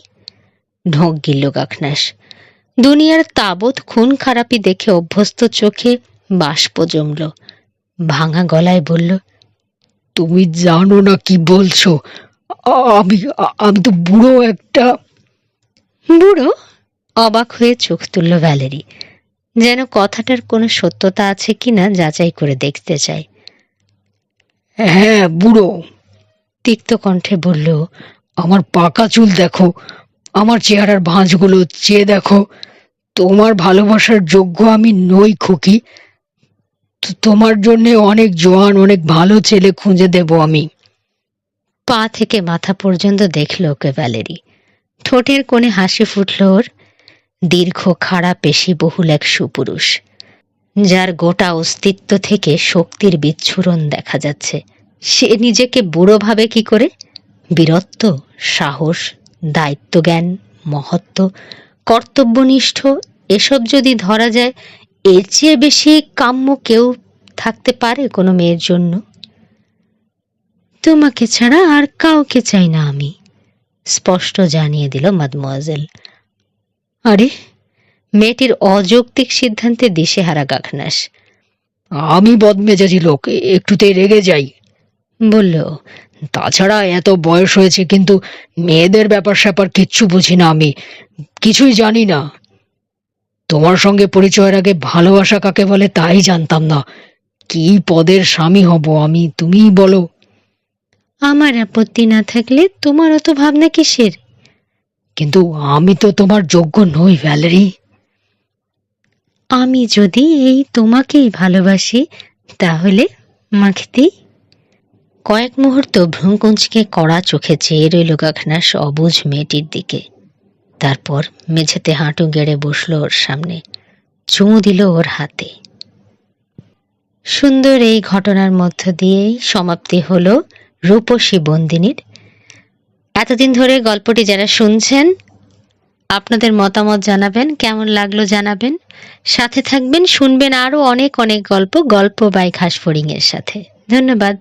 ঢোক গিলল গাখনাস। দুনিয়ার তাবৎ খুন খারাপি দেখে অভ্যস্ত চোখে বাষ্প জমল। ভাঙা গলায় বলল, তুমি জানো না কি বলছো। আমি আমি তো বুড়ো একটা। বুড়ো? অবাক হয়ে চোখ তুলল ভ্যালেরি, যেন কথাটার কোনো সত্যতা আছে কিনা যাচাই করে দেখতে চায়। হ্যাঁ, বুড়ো। তিক্ত কণ্ঠে বলল, আমার পাকা চুল দেখো, আমার চেহারার ভাঁজগুলো চেয়ে দেখো। তোমার ভালোবাসার যোগ্য আমি নই খুকি। তোমার জন্য অনেক জোয়ান, অনেক ভালো ছেলে খুঁজে দেব আমি। পা থেকে মাথা পর্যন্ত দেখল ওকে ভ্যালেরি। ঠোঁটের কোণে হাসি ফুটল ওর। দীর্ঘ খাড়া পেশি বহুল এক সুপুরুষ, যার গোটা অস্তিত্ব থেকে শক্তির বিচ্ছুরণ দেখা যাচ্ছে। সে নিজেকে বুড়ো ভাবে কি করে? বীরত্ব, সাহস, দায়িত্বজ্ঞান, মহত্ব, কর্তব্যনিষ্ঠ এসব যদি ধরা যায়, এর চেয়ে বেশি কাম্য কেউ থাকতে পারে কোনো মেয়ের জন্য? তোমাকে ছাড়া আর কাউকে চাই না আমি, স্পষ্ট জানিয়ে দিল মাদমোয়াজেল। আরে, মেয়েটির অযৌক্তিক সিদ্ধান্তে দিশেহারা গাখনাস। আমি বদমেজাজি লোক, একটুতেই রেগে যাই। বলল, তাছাড়া এত বয়স হয়েছে, কিন্তু মেয়েদের ব্যাপার স্যাপার কিচ্ছু বুঝি না আমি, কিছুই জানি না। তোমার সঙ্গে পরিচয়ের আগে ভালোবাসা কাকে বলে তাই জানতাম না। কি পদের স্বামী হব আমি, তুমিই বলো। আমার আপত্তি না থাকলে তোমার অত ভাবনা কিসের? কিন্তু আমি তো তোমার যোগ্য নই ভ্যালেরি। আমি যদি এই তোমাকেই ভালোবাসি, তাহলে মাখতি। কয়েক মুহূর্ত ভ্রুকুঞ্চকে কড়া চোখে চেয়ে রইল গাখনাস অবুঝ মেয়েটির দিকে। তারপর মেঝেতে হাঁটু গেড়ে বসলো ওর সামনে, চুমু দিল ওর হাতে। সুন্দর এই ঘটনার মধ্য দিয়েই সমাপ্তি হলো রূপসী বন্দিনীর। এতদিন ধরে গল্পটি যারা শুনছেন, আপনাদের মতামত জানাবেন, কেমন লাগলো জানাবেন। সাথে থাকবেন, শুনবেন আরো অনেক অনেক গল্প বাই ঘাসফড়িং এর সাথে। ধন্যবাদ।